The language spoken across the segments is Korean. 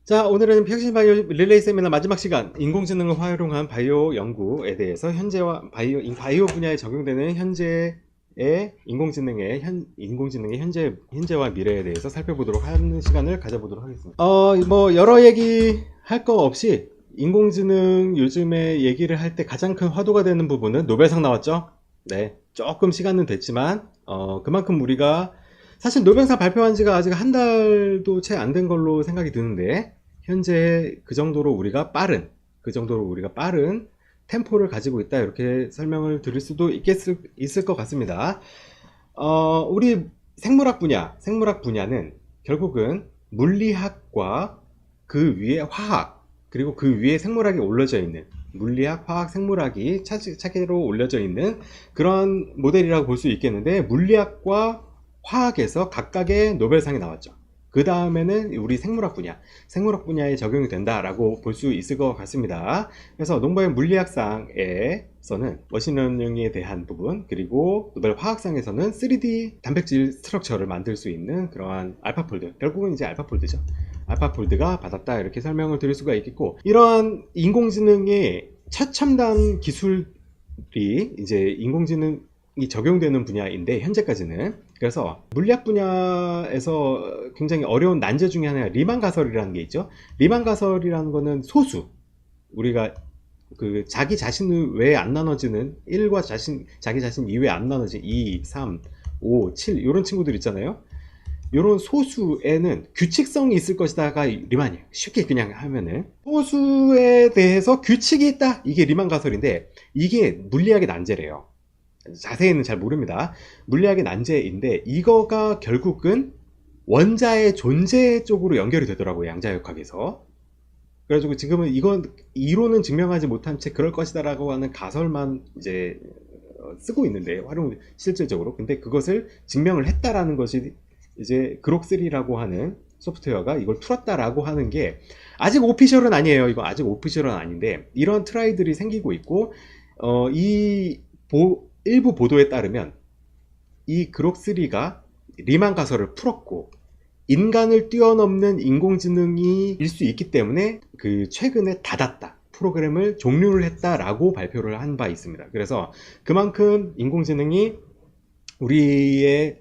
자, 오늘은 혁신 바이오 릴레이 세미나 마지막 시간, 인공지능을 활용한 바이오 연구에 대해서 현재와 바이오 분야에 적용되는 현재의 인공지능의 현재와 미래에 대해서 살펴보도록 하는 시간을 가져보도록 하겠습니다. 뭐 여러 얘기 할 거 없이 인공지능 요즘에 얘기를 할 때 가장 큰 화두가 되는 부분은 노벨상 나왔죠? 네, 조금 시간은 됐지만 그만큼 우리가 사실 노벨상 발표한 지가 아직 한 달도 채 안 된 걸로 생각이 드는데, 현재 그 정도로 우리가 빠른 템포를 가지고 있다, 이렇게 설명을 드릴 수도 있을 것 같습니다. 우리 생물학 분야는 결국은 물리학과 그 위에 화학, 그리고 그 위에 생물학이 올려져 있는, 물리학, 화학, 생물학이 차례로 올려져 있는 그런 모델이라고 볼 수 있겠는데, 물리학과 화학에서 각각의 노벨상이 나왔죠. 그 다음에는 우리 생물학 분야에 적용이 된다라고 볼 수 있을 것 같습니다. 그래서 노벨 물리학상에서는 머신러닝에 대한 부분, 그리고 노벨 화학상에서는 3D 단백질 스트럭처를 만들 수 있는 그러한 알파폴드, 결국은 이제 알파폴드죠. 알파폴드가 받았다, 이렇게 설명을 드릴 수가 있겠고, 이러한 인공지능의 최첨단 기술이 이제 인공지능이 적용되는 분야인데, 현재까지는. 그래서 물리학 분야에서 굉장히 어려운 난제 중에 하나가 리만 가설이라는 게 있죠. 리만 가설이라는 거는 소수, 우리가 그 자기 자신을 외에 안 나눠지는 1과 자기 자신 이외에 안 나눠진 2, 3, 5, 7 이런 친구들 있잖아요. 이런 소수에는 규칙성이 있을 것이다가 리만이에요. 쉽게 그냥 하면은 소수에 대해서 규칙이 있다, 이게 리만 가설인데, 이게 물리학의 난제래요. 자세히는 잘 모릅니다. 물리학의 난제인데, 이거가 결국은 원자의 존재 쪽으로 연결이 되더라고요, 양자역학에서. 그래가지고 지금은 이건 이론은 증명하지 못한 채 그럴 것이다 라고 하는 가설만 이제 쓰고 있는데, 실질적으로. 근데 그것을 증명을 했다라는 것이 이제 그록3라고 하는 소프트웨어가 이걸 풀었다라고 하는 게, 아직 오피셜은 아니에요. 이거 아직 오피셜은 아닌데, 이런 트라이들이 생기고 있고, 일부 보도에 따르면 이 그록3가 리만 가설을 풀었고, 인간을 뛰어넘는 인공지능이 일 수 있기 때문에 그 최근에 닫았다, 프로그램을 종료를 했다라고 발표를 한 바 있습니다. 그래서 그만큼 인공지능이 우리의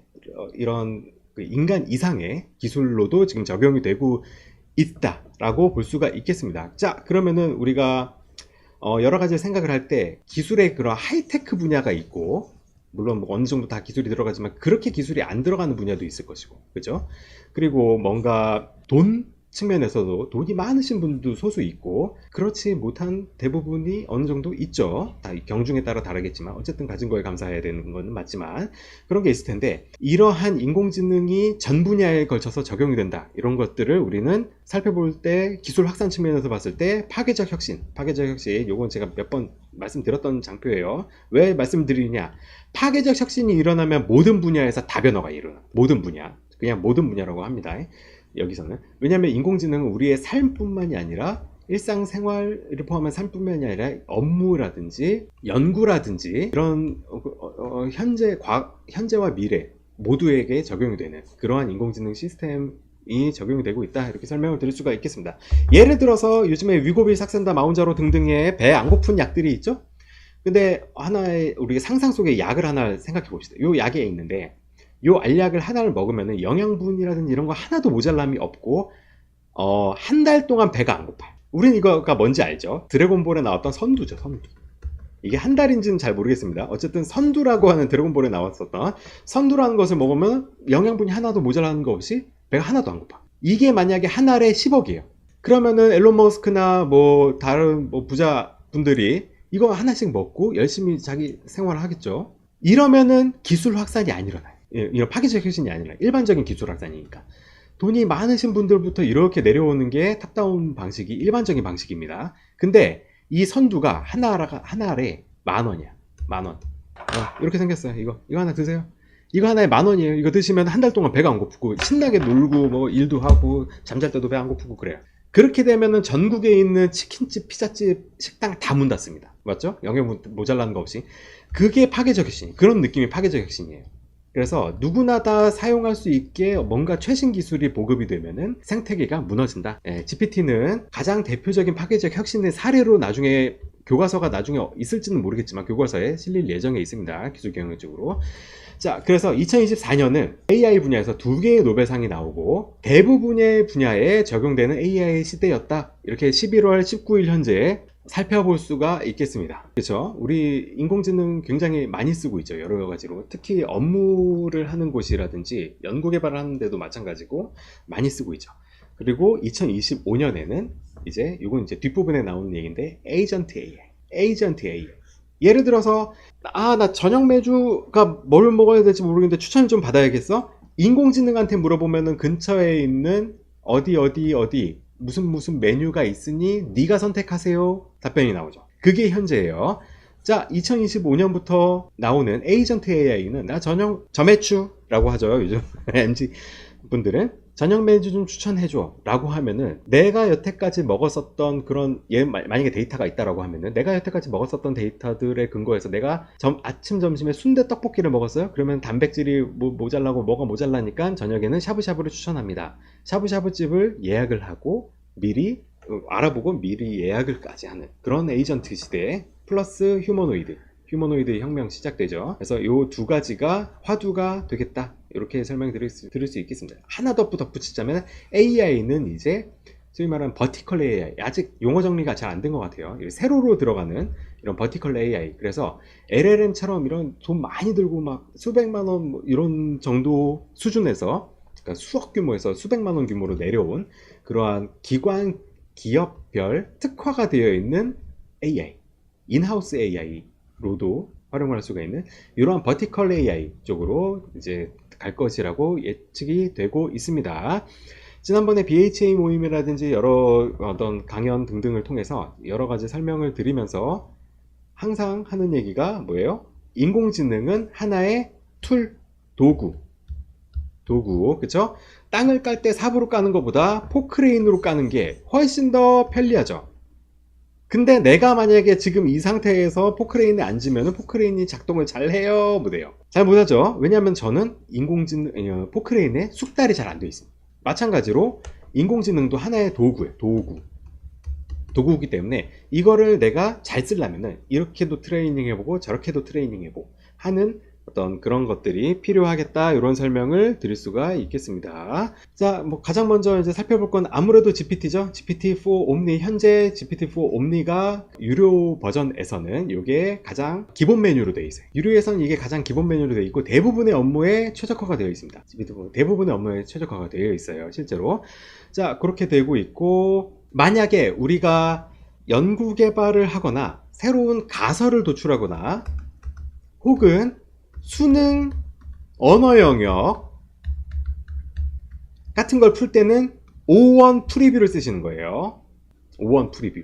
이런 인간 이상의 기술로도 지금 적용이 되고 있다라고 볼 수가 있겠습니다. 자, 그러면은 우리가 여러 가지 생각을 할 때 기술의 그런 하이테크 분야가 있고, 물론 뭐 어느 정도 다 기술이 들어가지만 그렇게 기술이 안 들어가는 분야도 있을 것이고, 그죠? 그리고 뭔가 돈 측면에서도 돈이 많으신 분도 소수 있고, 그렇지 못한 대부분이 어느 정도 있죠. 다 경중에 따라 다르겠지만 어쨌든 가진 거에 감사해야 되는 건 맞지만, 그런 게 있을 텐데, 이러한 인공지능이 전 분야에 걸쳐서 적용이 된다, 이런 것들을 우리는 살펴볼 때, 기술 확산 측면에서 봤을 때 파괴적 혁신, 요건 제가 몇 번 말씀드렸던 장표예요. 왜 말씀드리냐, 파괴적 혁신이 일어나면 모든 분야에서 다변화가 일어나. 모든 분야, 그냥 모든 분야라고 합니다, 여기서는. 왜냐하면 인공지능은 우리의 삶뿐만이 아니라, 일상생활을 포함한 삶뿐만이 아니라 업무라든지 연구라든지 이런 현재와 미래 모두에게 적용이 되는 그러한 인공지능 시스템이 적용이 되고 있다, 이렇게 설명을 드릴 수가 있겠습니다. 예를 들어서 요즘에 위고비, 삭센다, 마운자로 등등의 배 안 고픈 약들이 있죠. 근데 하나의 우리가 상상 속의 약을 하나 생각해 봅시다. 요 약에 있는데, 요 알약을 하나를 먹으면 영양분이라든지 이런 거 하나도 모자람이 없고, 한 달 동안 배가 안 고파요. 우린 이거가 뭔지 알죠? 드래곤볼에 나왔던 선두죠, 선두. 이게 한 달인지는 잘 모르겠습니다. 어쨌든 선두라고 하는, 드래곤볼에 나왔었던 선두라는 것을 먹으면 영양분이 하나도 모자라는 거 없이 배가 하나도 안 고파. 이게 만약에 한 알에 10억이에요. 그러면은 앨런 머스크나 뭐 다른 뭐 부자분들이 이거 하나씩 먹고 열심히 자기 생활을 하겠죠. 이러면은 기술 확산이 안 일어나요. 이런 파괴적 혁신이 아니라 일반적인 기술 확산이니까. 돈이 많으신 분들부터 이렇게 내려오는 게 탑다운 방식이 일반적인 방식입니다. 근데 이 선두가 하나에 10,000원이야. 10,000원. 이렇게 생겼어요. 이거 하나 드세요. 이거 하나에 10,000원이에요. 이거 드시면 한 달 동안 배가 안 고프고 신나게 놀고 뭐 일도 하고 잠잘 때도 배 안 고프고 그래요. 그렇게 되면은 전국에 있는 치킨집, 피자집, 식당 다 문 닫습니다. 맞죠? 영양분 모자라는 거 없이. 그게 파괴적 혁신. 그런 느낌이 파괴적 혁신이에요. 그래서 누구나 다 사용할 수 있게 뭔가 최신 기술이 보급이 되면은 생태계가 무너진다. GPT는 가장 대표적인 파괴적 혁신의 사례로 나중에 교과서가 나중에 있을지는 모르겠지만 교과서에 실릴 예정에 있습니다. 기술 경영적으로. 자, 그래서 2024년은 AI 분야에서 2개의 노벨상이 나오고 대부분의 분야에 적용되는 AI 시대였다. 이렇게 11월 19일 현재 살펴볼 수가 있겠습니다. 그렇죠? 우리 인공지능 굉장히 많이 쓰고 있죠. 여러 가지로. 특히 업무를 하는 곳이라든지 연구개발을 하는 데도 마찬가지고 많이 쓰고 있죠. 그리고 2025년에는 이제 이건 이제 뒷부분에 나오는 얘기인데 에이전트 AI. 예를 들어서 나 저녁 메뉴가 뭘 먹어야 될지 모르겠는데 추천 좀 받아야겠어? 인공지능한테 물어보면은 근처에 있는 어디 무슨 메뉴가 있으니 네가 선택하세요 답변이 나오죠. 그게 현재예요. 자, 2025년부터 나오는 에이전트 AI는 나 저매추라고 하죠. 요즘 MZ 분들은 저녁 메뉴 좀 추천해줘 라고 하면은 내가 여태까지 먹었었던 그런 만약에 데이터가 있다라고 하면은 내가 여태까지 먹었었던 데이터들에 근거해서 내가 아침 점심에 순대 떡볶이를 먹었어요. 그러면 단백질이 모자라고 뭐가 모자라니까 저녁에는 샤브샤브를 추천합니다. 샤브샤브 집을 예약을 하고 미리 알아보고 미리 예약을까지 하는 그런 에이전트 시대에 플러스 휴머노이드 혁명 시작되죠. 그래서 이 두 가지가 화두가 되겠다. 이렇게 설명드릴 수 있겠습니다. 하나 더 덧붙이자면 AI는 이제 소위 말하는 버티컬 AI, 아직 용어 정리가 잘 안 된 것 같아요. 세로로 들어가는 이런 버티컬 AI. 그래서 LLM처럼 이런 돈 많이 들고 막 수백만 원 이런 정도 수준에서, 그러니까 수억 규모에서 수백만 원 규모로 내려온 그러한 기관 기업별 특화가 되어 있는 AI, 인하우스 AI로도 활용을 할 수가 있는 이러한 버티컬 AI 쪽으로 이제 갈 것이라고 예측이 되고 있습니다. 지난번에 BHA 모임이라든지 여러 어떤 강연 등등을 통해서 여러 가지 설명을 드리면서 항상 하는 얘기가 뭐예요? 인공지능은 하나의 툴, 도구, 그쵸? 땅을 깔 때 삽으로 까는 것보다 포크레인으로 까는 게 훨씬 더 편리하죠. 근데 내가 만약에 지금 이 상태에서 포크레인에 앉으면 포크레인이 작동을 잘 해요? 못해요? 잘 못하죠. 왜냐하면 저는 포크레인에 숙달이 잘 안 되어 있습니다. 마찬가지로 인공지능도 하나의 도구예요. 도구이기 때문에 이거를 내가 잘 쓰려면은 이렇게도 트레이닝 해보고 저렇게도 트레이닝 해보고 하는 어떤 그런 것들이 필요하겠다, 이런 설명을 드릴 수가 있겠습니다. 자, 가장 먼저 이제 살펴볼 건 아무래도 GPT죠. GPT-4 Omni, 현재 GPT-4 Omni가 유료 버전에서는 이게 가장 기본 메뉴로 되어 있어요. 유료에서는 이게 가장 기본 메뉴로 되어 있고 대부분의 업무에 최적화가 되어 있습니다. GPT-4 대부분의 업무에 최적화가 되어 있어요, 실제로. 자, 그렇게 되고 있고, 만약에 우리가 연구 개발을 하거나 새로운 가설을 도출하거나 혹은 수능 언어 영역 같은 걸 풀 때는 O1 프리뷰를 쓰시는 거예요. O1 프리뷰.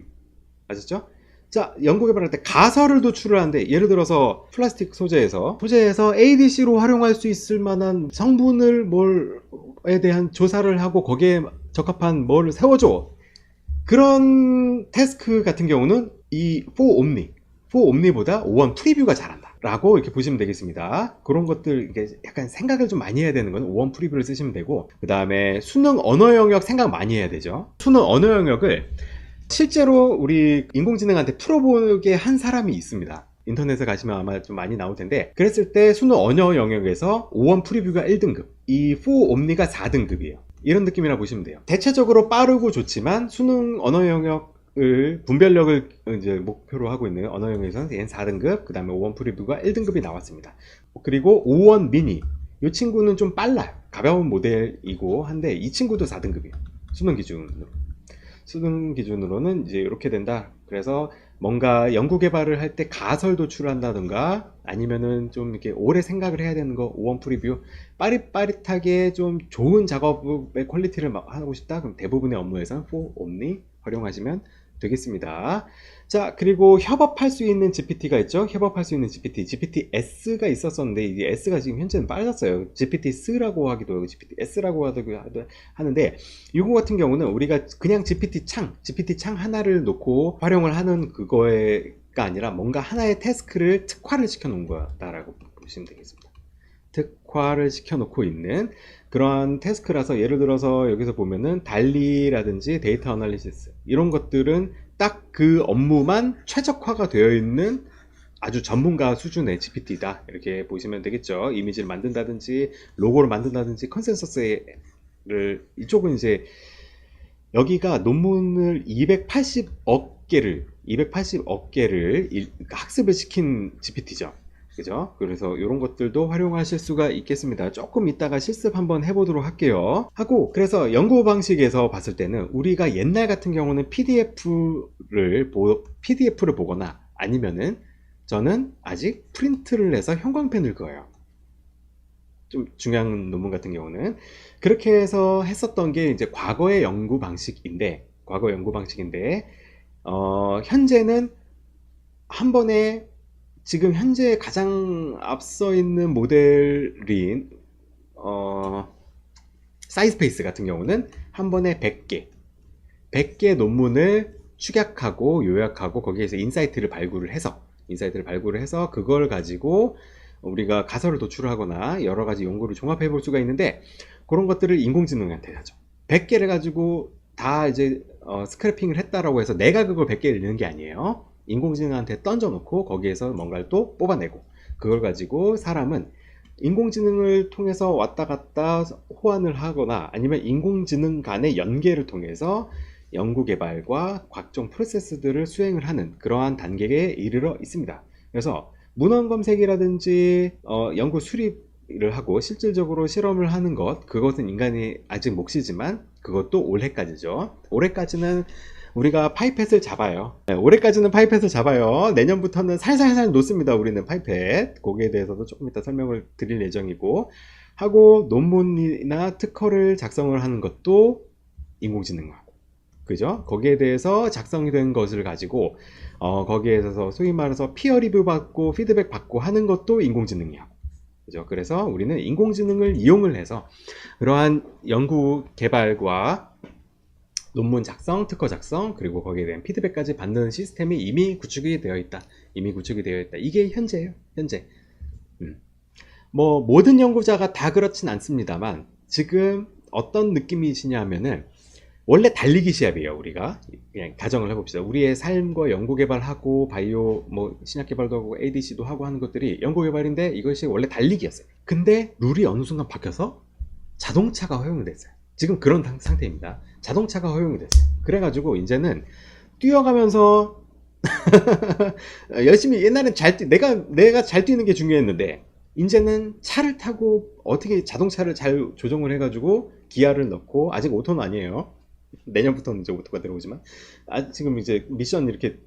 아셨죠? 자, 연구 개발할 때 가설을 도출을 하는데, 예를 들어서 플라스틱 소재에서 ADC로 활용할 수 있을 만한 성분을 뭘에 대한 조사를 하고 거기에 적합한 뭘 세워줘. 그런 태스크 같은 경우는 이 4옴니보다 O1 프리뷰가 잘한다 라고 이렇게 보시면 되겠습니다. 그런 것들, 이게 약간 생각을 좀 많이 해야 되는 건 O1 프리뷰를 쓰시면 되고, 그 다음에 수능 언어 영역 생각 많이 해야 되죠. 수능 언어 영역을 실제로 우리 인공지능한테 풀어보게 한 사람이 있습니다. 인터넷에 가시면 아마 좀 많이 나올 텐데, 그랬을 때 수능 언어 영역에서 O1 프리뷰가 1등급, 이 4옴니가 4등급이에요. 이런 느낌이라 보시면 돼요. 대체적으로 빠르고 좋지만 수능 언어 영역 분별력을 이제 목표로 하고 있는 언어 영역에서는 얘는 4등급, 그 다음에 O1 프리뷰가 1등급이 나왔습니다. 그리고 O1 미니, 이 친구는 좀 빨라요. 가벼운 모델이고 한데 이 친구도 4등급이에요. 수능 기준으로는 이제 이렇게 된다. 그래서 뭔가 연구 개발을 할 때 가설 도출한다든가 아니면은 좀 이렇게 오래 생각을 해야 되는 거, O1 프리뷰 빠릿빠릿하게 좀 좋은 작업의 퀄리티를 하고 싶다, 그럼 대부분의 업무에서는 4옴니 활용하시면 되겠습니다. 자, 그리고 협업할 수 있는 GPT가 있죠. 협업할 수 있는 GPT-S가 있었었는데 이게 S가 지금 현재는 빠졌어요. GPT-S라고 하기도 하고 GPT-S라고 하는데, 이거 같은 경우는 우리가 그냥 GPT 창 하나를 놓고 활용을 하는 그거가 아니라 뭔가 하나의 태스크를 특화를 시켜 놓은 거다라고 보시면 되겠습니다. 특화를 시켜놓고 있는 그러한 태스크라서, 예를 들어서 여기서 보면은 달리라든지 데이터 어널리시스 이런 것들은 딱 그 업무만 최적화가 되어 있는 아주 전문가 수준의 GPT다, 이렇게 보시면 되겠죠. 이미지를 만든다든지 로고를 만든다든지 컨센서스를, 이쪽은 이제 여기가 논문을 280억 개를 학습을 시킨 GPT죠. 그죠? 그래서 이런 것들도 활용하실 수가 있겠습니다. 조금 이따가 실습 한번 해보도록 할게요. 하고, 그래서 연구 방식에서 봤을 때는 우리가 옛날 같은 경우는 PDF를 보거나, 아니면은 저는 아직 프린트를 해서 형광펜을 그어요. 좀 중요한 논문 같은 경우는 그렇게 해서 했었던 게 이제 과거 연구 방식인데, 현재는 한 번에, 지금 현재 가장 앞서 있는 모델인 사이스페이스 같은 경우는 한 번에 100개 논문을 축약하고 요약하고 거기에서 인사이트를 발굴을 해서 그걸 가지고 우리가 가설을 도출하거나 여러 가지 연구를 종합해 볼 수가 있는데, 그런 것들을 인공지능한테 하죠. 100개를 가지고 다 이제 스크래핑을 했다라고 해서 내가 그걸 100개를 넣는 게 아니에요. 인공지능한테 던져놓고 거기에서 뭔가를 또 뽑아내고, 그걸 가지고 사람은 인공지능을 통해서 왔다 갔다 호환을 하거나, 아니면 인공지능 간의 연계를 통해서 연구개발과 각종 프로세스들을 수행을 하는 그러한 단계에 이르러 있습니다. 그래서 문헌 검색이라든지 연구 수립을 하고 실질적으로 실험을 하는 그것은 인간이 아직 몫이지만 그것도 올해까지죠. 올해까지는 우리가 파이펫을 잡아요. 네, 올해까지는 파이펫을 잡아요. 내년부터는 살살살 놓습니다. 우리는 파이펫. 거기에 대해서도 조금 이따 설명을 드릴 예정이고, 하고 논문이나 특허를 작성을 하는 것도 인공지능하고, 그죠? 거기에 대해서 작성이 된 것을 가지고 거기에서 소위 말해서 피어 리뷰 받고 피드백 받고 하는 것도 인공지능이 하고, 그죠? 그래서 우리는 인공지능을 이용을 해서 그러한 연구 개발과 논문 작성, 특허 작성, 그리고 거기에 대한 피드백까지 받는 시스템이 이미 구축이 되어 있다. 이게 현재예요. 현재. 뭐 모든 연구자가 다 그렇진 않습니다만, 지금 어떤 느낌이시냐 하면은, 원래 달리기 시합이에요. 우리가 그냥 가정을 해봅시다. 우리의 삶과 연구개발하고 바이오 뭐 신약개발도 하고 ADC도 하고 하는 것들이 연구개발인데, 이것이 원래 달리기였어요. 근데 룰이 어느 순간 바뀌어서 자동차가 허용이 됐어요. 지금 그런 상태입니다. 자동차가 허용이 됐어요. 그래가지고 이제는 뛰어가면서 열심히, 옛날엔 내가 잘 뛰는 게 중요했는데, 이제는 차를 타고 어떻게 자동차를 잘 조정을 해가지고 기아를 넣고, 아직 오토는 아니에요. 내년부터는 이제 오토가 들어오지만, 지금 이제 미션 이렇게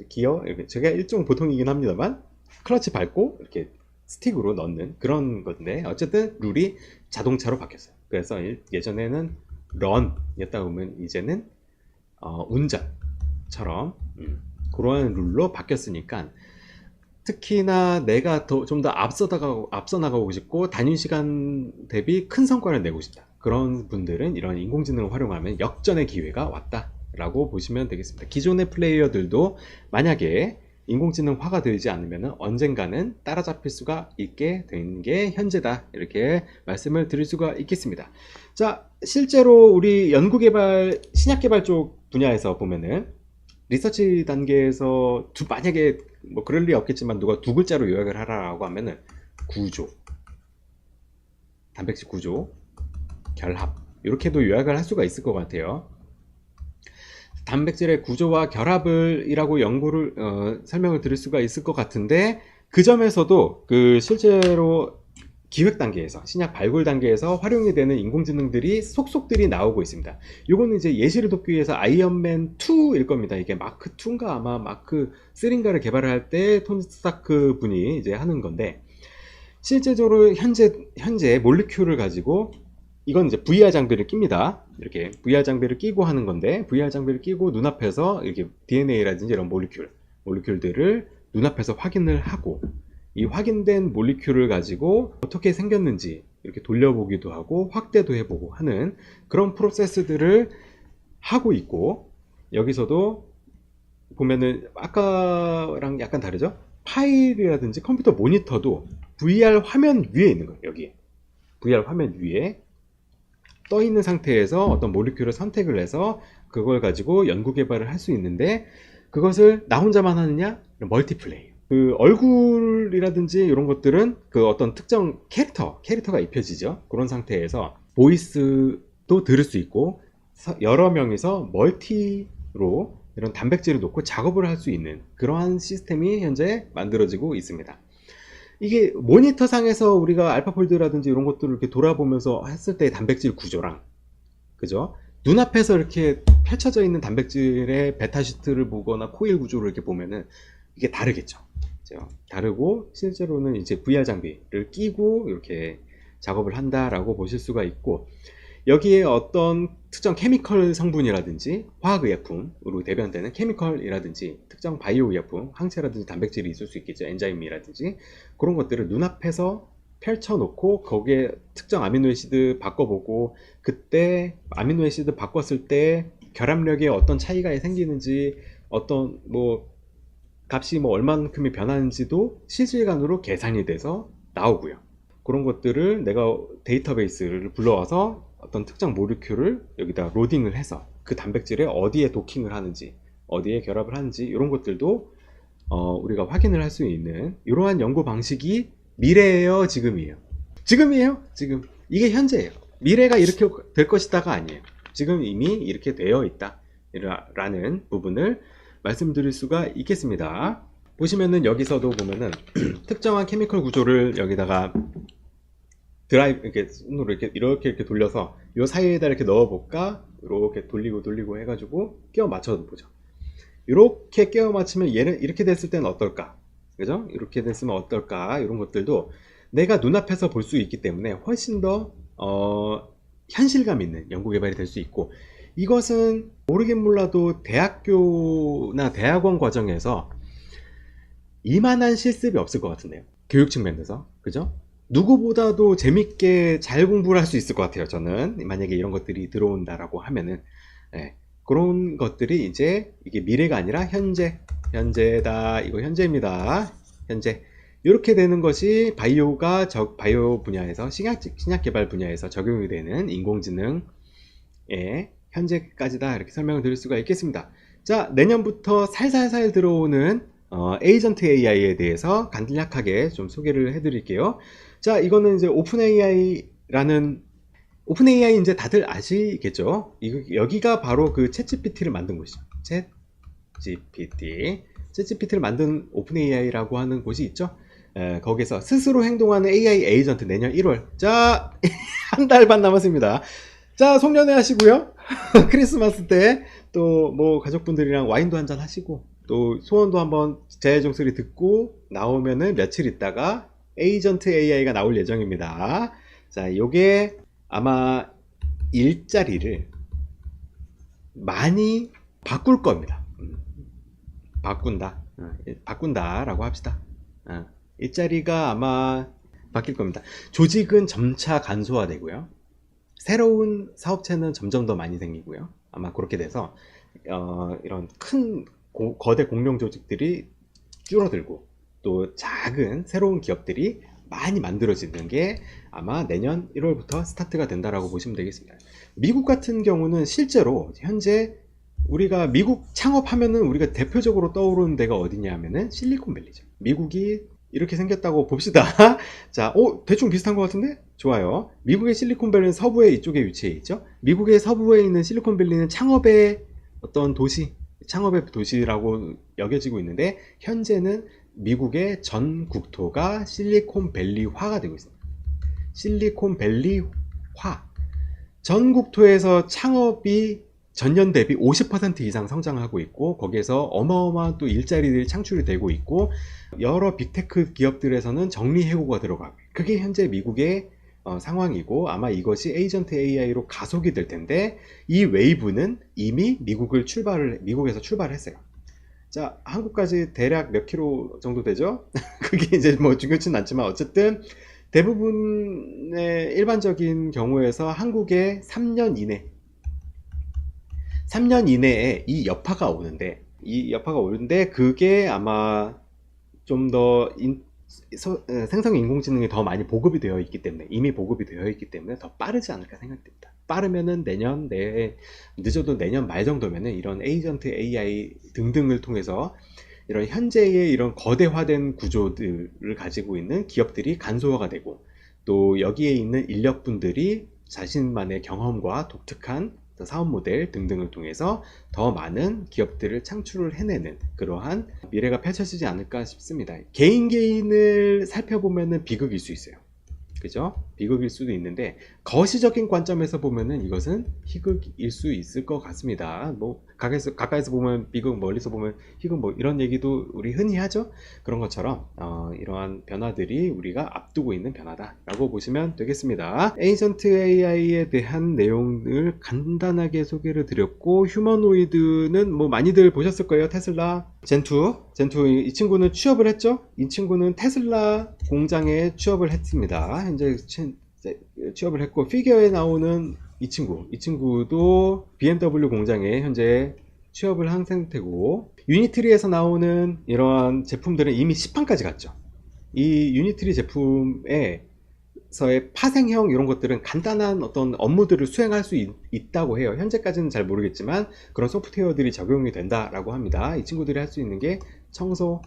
기어 이렇게, 제가 일종 보통이긴 합니다만 클러치 밟고 이렇게 스틱으로 넣는 그런 건데, 어쨌든 룰이 자동차로 바뀌었어요. 그래서 예전에는 런이었다 보면 이제는 운전처럼 그러한 룰로 바뀌었으니까, 특히나 내가 좀 더 앞서 나가고 싶고 단위 시간 대비 큰 성과를 내고 싶다, 그런 분들은 이런 인공지능을 활용하면 역전의 기회가 왔다라고 보시면 되겠습니다. 기존의 플레이어들도 만약에 인공지능화가 되지 않으면 언젠가는 따라잡힐 수가 있게 된 게 현재다, 이렇게 말씀을 드릴 수가 있겠습니다. 자, 실제로 우리 연구개발, 신약개발 쪽 분야에서 보면은 리서치 단계에서 만약에 뭐 그럴 리 없겠지만 누가 두 글자로 요약을 하라고 하면은 구조, 단백질 구조, 결합, 이렇게도 요약을 할 수가 있을 것 같아요. 단백질의 구조와 결합이라고 설명을 드릴 수가 있을 것 같은데, 그 점에서도 실제로 기획 단계에서, 신약 발굴 단계에서 활용이 되는 인공지능들이 속속들이 나오고 있습니다. 요거는 이제 예시를 돕기 위해서 아이언맨 2일 겁니다. 이게 마크 2인가 아마 마크 3인가를 개발을 할 때 토니 스타크 분이 이제 하는 건데, 실제적으로 현재 몰리큘을 가지고, 이건 이제 VR 장비를 낍니다. 이렇게 VR 장비를 끼고 하는 건데, VR 장비를 끼고 눈앞에서 이렇게 DNA라든지 이런 몰리큘들을 눈앞에서 확인을 하고, 이 확인된 몰리큘을 가지고 어떻게 생겼는지 이렇게 돌려보기도 하고 확대도 해보고 하는 그런 프로세스들을 하고 있고, 여기서도 보면은 아까랑 약간 다르죠? 파일이라든지 컴퓨터 모니터도 VR 화면 위에 있는 거예요. 여기에 VR 화면 위에 떠 있는 상태에서 어떤 몰리큘을 선택을 해서 그걸 가지고 연구 개발을 할 수 있는데, 그것을 나 혼자만 하느냐? 멀티플레이. 그 얼굴이라든지 이런 것들은 그 어떤 특정 캐릭터가 입혀지죠. 그런 상태에서 보이스도 들을 수 있고, 여러 명이서 멀티로 이런 단백질을 놓고 작업을 할 수 있는 그러한 시스템이 현재 만들어지고 있습니다. 이게 모니터 상에서 우리가 알파폴드라든지 이런 것들을 이렇게 돌아보면서 했을 때의 단백질 구조랑, 그죠? 눈앞에서 이렇게 펼쳐져 있는 단백질의 베타시트를 보거나 코일 구조를 이렇게 보면은 이게 다르겠죠. 그죠? 다르고, 실제로는 이제 VR 장비를 끼고 이렇게 작업을 한다라고 보실 수가 있고, 여기에 어떤 특정 케미컬 성분이라든지 화학의약품으로 대변되는 케미컬이라든지 특정 바이오의약품, 항체라든지 단백질이 있을 수 있겠죠. 엔자임이라든지 그런 것들을 눈앞에서 펼쳐놓고 거기에 특정 아미노애시드 바꿔보고, 그때 아미노애시드 바꿨을 때 결합력에 어떤 차이가 생기는지, 어떤 뭐 값이 뭐 얼만큼이 변하는지도 실시간으로 계산이 돼서 나오고요. 그런 것들을 내가 데이터베이스를 불러와서 어떤 특정 모리큘을 여기다 로딩을 해서 그 단백질에 어디에 도킹을 하는지, 어디에 결합을 하는지, 이런 것들도 우리가 확인을 할 수 있는 이러한 연구 방식이 미래예요, 지금이에요? 지금이에요. 지금 이게 현재예요. 미래가 이렇게 될 것이다가 아니에요. 지금 이미 이렇게 되어 있다 라는 부분을 말씀드릴 수가 있겠습니다. 보시면은 여기서도 보면은 특정한 케미컬 구조를 여기다가 드라이브 이렇게 손으로 이렇게 돌려서 이 사이에다 이렇게 넣어볼까? 이렇게 돌리고 해가지고 끼워 맞춰 보죠. 이렇게 끼워 맞추면 얘는 이렇게 됐을 때는 어떨까? 그죠? 이렇게 됐으면 어떨까? 이런 것들도 내가 눈앞에서 볼 수 있기 때문에 훨씬 더 현실감 있는 연구 개발이 될 수 있고, 이것은 모르긴 몰라도 대학교나 대학원 과정에서 이만한 실습이 없을 것 같은데요. 교육 측면에서. 그죠? 누구보다도 재밌게 잘 공부를 할 수 있을 것 같아요. 저는 만약에 이런 것들이 들어온다라고 하면은, 네, 그런 것들이 이제 이게 미래가 아니라 현재다. 이거 현재입니다. 현재. 이렇게 되는 것이 바이오 분야에서 신약 개발 분야에서 적용이 되는 인공지능의 현재까지다, 이렇게 설명을 드릴 수가 있겠습니다. 자, 내년부터 살살살 들어오는 에이전트 AI에 대해서 간략하게 좀 소개를 해드릴게요. 자, 이거는 이제 오픈AI 이제 다들 아시겠죠? 여기가 바로 그 챗GPT를 만든 곳이죠. 챗GPT를 만든 오픈AI라고 하는 곳이 있죠. 거기서 스스로 행동하는 AI 에이전트 내년 1월. 자, 한 달 반 남았습니다. 자, 송년회 하시고요. 크리스마스 때 또 뭐 가족분들이랑 와인도 한잔 하시고, 또 소원도 한번 제 종소리 듣고 나오면은 며칠 있다가 에이전트 AI가 나올 예정입니다. 자, 요게 아마 일자리를 많이 바꿀 겁니다. 바꾼다라고 합시다. 일자리가 아마 바뀔 겁니다. 조직은 점차 간소화되고요. 새로운 사업체는 점점 더 많이 생기고요. 아마 그렇게 돼서 이런 큰 거대 공룡 조직들이 줄어들고, 또 작은 새로운 기업들이 많이 만들어지는 게 아마 내년 1월부터 스타트가 된다라고 보시면 되겠습니다. 미국 같은 경우는 실제로 현재 우리가 미국 창업하면은 우리가 대표적으로 떠오르는 데가 어디냐 하면은 실리콘밸리죠. 미국이 이렇게 생겼다고 봅시다. 자, 대충 비슷한 것 같은데? 좋아요. 미국의 실리콘밸리는 서부에 이쪽에 위치해 있죠. 미국의 서부에 있는 실리콘밸리는 창업의 어떤 창업의 도시라고 여겨지고 있는데, 현재는 미국의 전 국토가 실리콘밸리화가 되고 있습니다. 실리콘밸리화. 전 국토에서 창업이 전년 대비 50% 이상 성장하고 있고, 거기에서 어마어마한 또 일자리들이 창출이 되고 있고, 여러 빅테크 기업들에서는 정리해고가 들어가고, 그게 현재 미국의 상황이고, 아마 이것이 에이전트 AI로 가속이 될 텐데, 이 웨이브는 이미 미국에서 출발했어요. 자, 한국까지 대략 몇 킬로 정도 되죠? 그게 이제 뭐 중요치는 않지만, 어쨌든 대부분의 일반적인 경우에서 한국의 3년 이내에 이 여파가 오는데, 그게 아마 좀 더 생성 인공지능이 더 많이 보급이 되어 있기 때문에, 이미 보급이 되어 있기 때문에 더 빠르지 않을까 생각됩니다. 빠르면은 내년 내에, 늦어도 내년 말 정도면은 이런 에이전트 AI 등등을 통해서 이런 현재의 이런 거대화된 구조들을 가지고 있는 기업들이 간소화가 되고, 또 여기에 있는 인력분들이 자신만의 경험과 독특한 사업 모델 등등을 통해서 더 많은 기업들을 창출을 해내는 그러한 미래가 펼쳐지지 않을까 싶습니다. 개인을 살펴보면은 비극일 수 있어요. 그죠? 비극일 수도 있는데, 거시적인 관점에서 보면은 이것은 희극일 수 있을 것 같습니다. 뭐 가까이서 보면 비극, 멀리서 보면 희극, 뭐 이런 얘기도 우리 흔히 하죠. 그런 것처럼 이러한 변화들이 우리가 앞두고 있는 변화다라고 보시면 되겠습니다. 에이전트 AI에 대한 내용을 간단하게 소개를 드렸고, 휴머노이드는 뭐 많이들 보셨을 거예요. 테슬라 젠2 이 친구는 취업을 했죠. 이 친구는 테슬라 공장에 취업을 했습니다. 현재 취업을 했고, 피겨에 나오는 이 친구도 BMW 공장에 현재 취업을 한 상태고, 유니트리에서 나오는 이러한 제품들은 이미 시판까지 갔죠. 이 유니트리 제품에서의 파생형 이런 것들은 간단한 어떤 업무들을 수행할 수 있다고 해요. 현재까지는 잘 모르겠지만 그런 소프트웨어들이 적용이 된다라고 합니다. 이 친구들이 할 수 있는 게 청소,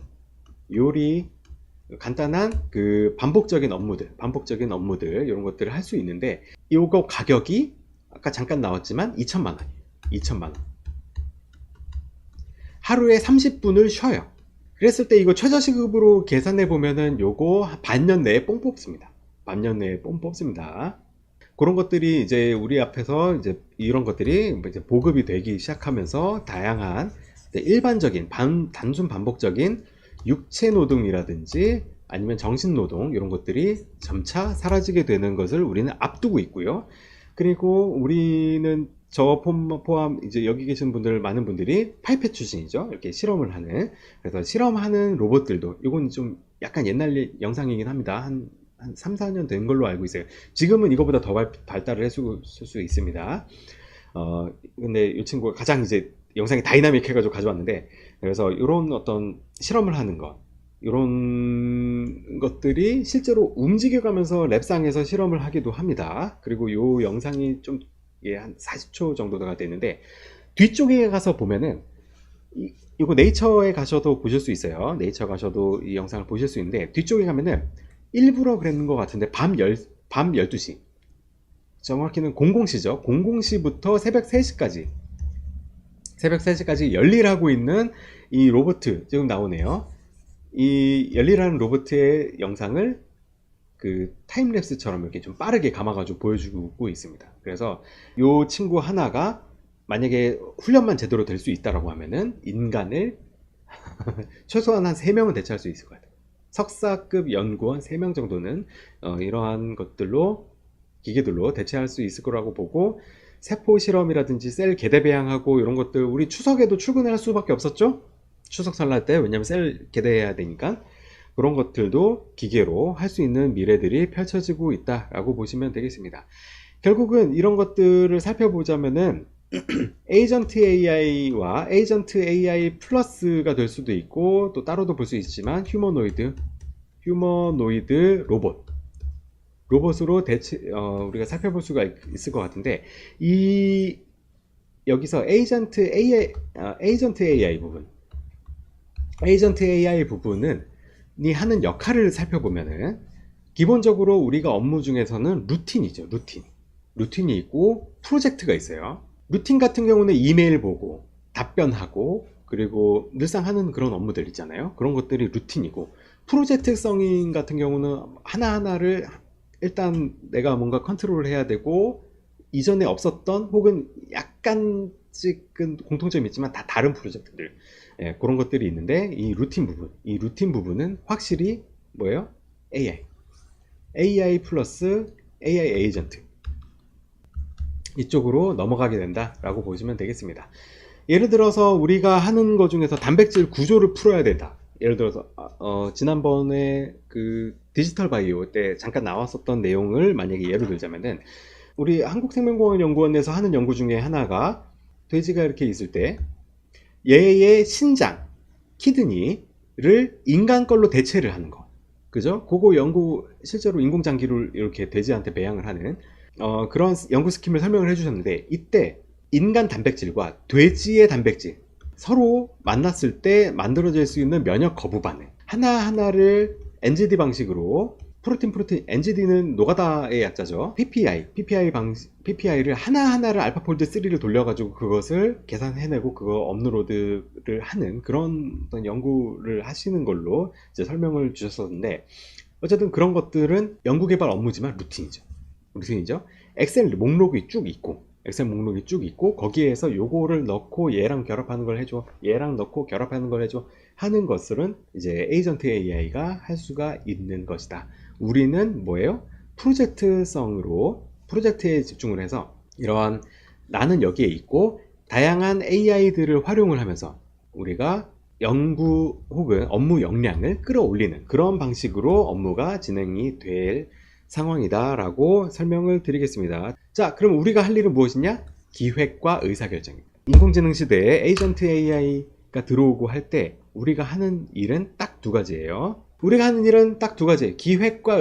요리, 간단한 그 반복적인 업무들 이런 것들을 할 수 있는데, 이거 가격이 아까 잠깐 나왔지만 2천만 원이에요. 2천만 원. 하루에 30분을 쉬어요. 그랬을 때 이거 최저시급으로 계산해 보면은 요거 반년 내에 뽕 뽑습니다. 반년 내에 뽕 뽑습니다. 그런 것들이 이제 우리 앞에서 이제 이런 것들이 이제 보급이 되기 시작하면서 다양한 일반적인 단순 반복적인 육체 노동이라든지 아니면 정신 노동 이런 것들이 점차 사라지게 되는 것을 우리는 앞두고 있고요. 그리고 우리는 저 포함 이제 여기 계신 분들, 많은 분들이 파이펫 출신이죠. 이렇게 실험을 하는, 그래서 실험하는 로봇들도, 이건 좀 약간 옛날 영상이긴 합니다. 한 3, 4년 된 걸로 알고 있어요. 지금은 이거보다 더 발달을 했을 수 있습니다. 근데 이 친구가 가장 이제 영상이 다이나믹 해가지고 가져왔는데, 그래서 이런 어떤 실험을 하는 것, 이런 것들이 실제로 움직여가면서 랩상에서 실험을 하기도 합니다. 그리고 이 영상이 좀 한 40초 정도가 되는데, 뒤쪽에 가서 보면은 이거 네이처에 가셔도 보실 수 있어요. 네이처 가셔도 이 영상을 보실 수 있는데, 뒤쪽에 가면은 일부러 그랬는 것 같은데 밤 12시, 정확히는 00시죠. 00시부터 새벽 3시까지 열일하고 있는 이 로봇 지금 나오네요. 이 열일하는 로봇의 영상을 그 타임랩스처럼 이렇게 좀 빠르게 감아가지고 보여주고 있습니다. 그래서 이 친구 하나가 만약에 훈련만 제대로 될 수 있다라고 하면은 인간을 최소한 한 3명은 대체할 수 있을 것 같아요. 석사급 연구원 3명 정도는 이러한 것들로, 기계들로 대체할 수 있을 거라고 보고, 세포 실험이라든지 셀 개대 배양하고 이런 것들, 우리 추석에도 출근할 수밖에 없었죠? 추석 설날 때, 왜냐면 셀 개대해야 되니까. 그런 것들도 기계로 할 수 있는 미래들이 펼쳐지고 있다라고 보시면 되겠습니다. 결국은 이런 것들을 살펴보자면은 에이전트 AI와 에이전트 AI 플러스가 될 수도 있고, 또 따로도 볼 수 있지만 휴머노이드 로봇으로 우리가 살펴볼 수가 있을 것 같은데, 여기서 에이전트 AI 부분은 이 하는 역할을 살펴보면은, 기본적으로 우리가 업무 중에서는 루틴이죠. 루틴이 있고 프로젝트가 있어요. 루틴 같은 경우는 이메일 보고 답변하고, 그리고 늘상 하는 그런 업무들 있잖아요. 그런 것들이 루틴이고, 프로젝트성인 같은 경우는 하나하나를 일단 내가 뭔가 컨트롤을 해야 되고, 이전에 없었던 혹은 약간씩은 공통점이 있지만 다 다른 프로젝트들, 그런 것들이 있는데, 이 루틴 부분은 확실히 뭐예요? AI 플러스 AI 에이전트, 이쪽으로 넘어가게 된다라고 보시면 되겠습니다. 예를 들어서 우리가 하는 것 중에서 단백질 구조를 풀어야 된다. 예를 들어서 지난번에 그 디지털 바이오 때 잠깐 나왔었던 내용을 만약에 예로 들자면은, 우리 한국생명공학연구원에서 하는 연구 중에 하나가, 돼지가 이렇게 있을 때 얘의 신장, 키드니를 인간 걸로 대체를 하는 거. 그죠? 그거 연구 실제로 인공장기를 이렇게 돼지한테 배양을 하는 그런 연구 스킴을 설명을 해주셨는데, 이때 인간 단백질과 돼지의 단백질 서로 만났을 때 만들어질 수 있는 면역 거부 반응 하나하나를 NGD 방식으로 프로틴 NGD는 노가다의 약자죠. PPI를 하나하나를 알파폴드 3를 돌려가지고 그것을 계산해내고 그거 업로드를 하는 그런 어떤 연구를 하시는 걸로 이제 설명을 주셨었는데, 어쨌든 그런 것들은 연구개발 업무지만 루틴이죠. 엑셀 목록이 쭉 있고 거기에서 요거를 넣고 얘랑 결합하는 걸 해줘, 얘랑 넣고 결합하는 걸 해줘 하는 것들은 이제 에이전트 AI가 할 수가 있는 것이다. 우리는 뭐예요? 프로젝트에 집중을 해서 이러한 나는 여기에 있고 다양한 AI들을 활용을 하면서 우리가 연구 혹은 업무 역량을 끌어올리는 그런 방식으로 업무가 진행이 될 상황이다 라고 설명을 드리겠습니다. 자, 그럼 우리가 할 일은 무엇이냐? 기획과 의사결정입니다. 인공지능 시대에 에이전트 AI가 들어오고 할 때 우리가 하는 일은 딱 두 가지예요. 기획과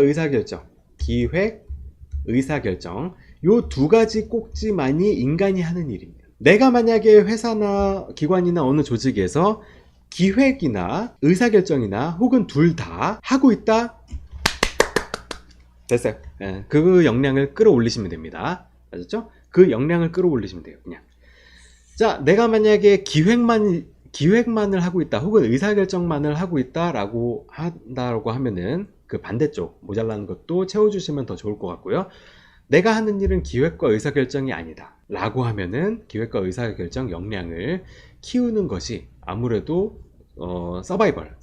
의사결정. 요 두 가지 꼭지만이 인간이 하는 일입니다. 내가 만약에 회사나 기관이나 어느 조직에서 기획이나 의사결정이나 혹은 둘 다 하고 있다, 됐어요. 예, 그 역량을 끌어올리시면 됩니다. 아셨죠? 그 역량을 끌어올리시면 돼요. 그냥. 자, 내가 만약에 기획만을 하고 있다, 혹은 의사결정만을 하고 있다라고 한다고 하면은 그 반대쪽 모자라는 것도 채워주시면 더 좋을 것 같고요. 내가 하는 일은 기획과 의사결정이 아니다 라고 하면은 기획과 의사결정 역량을 키우는 것이 아무래도 서바이벌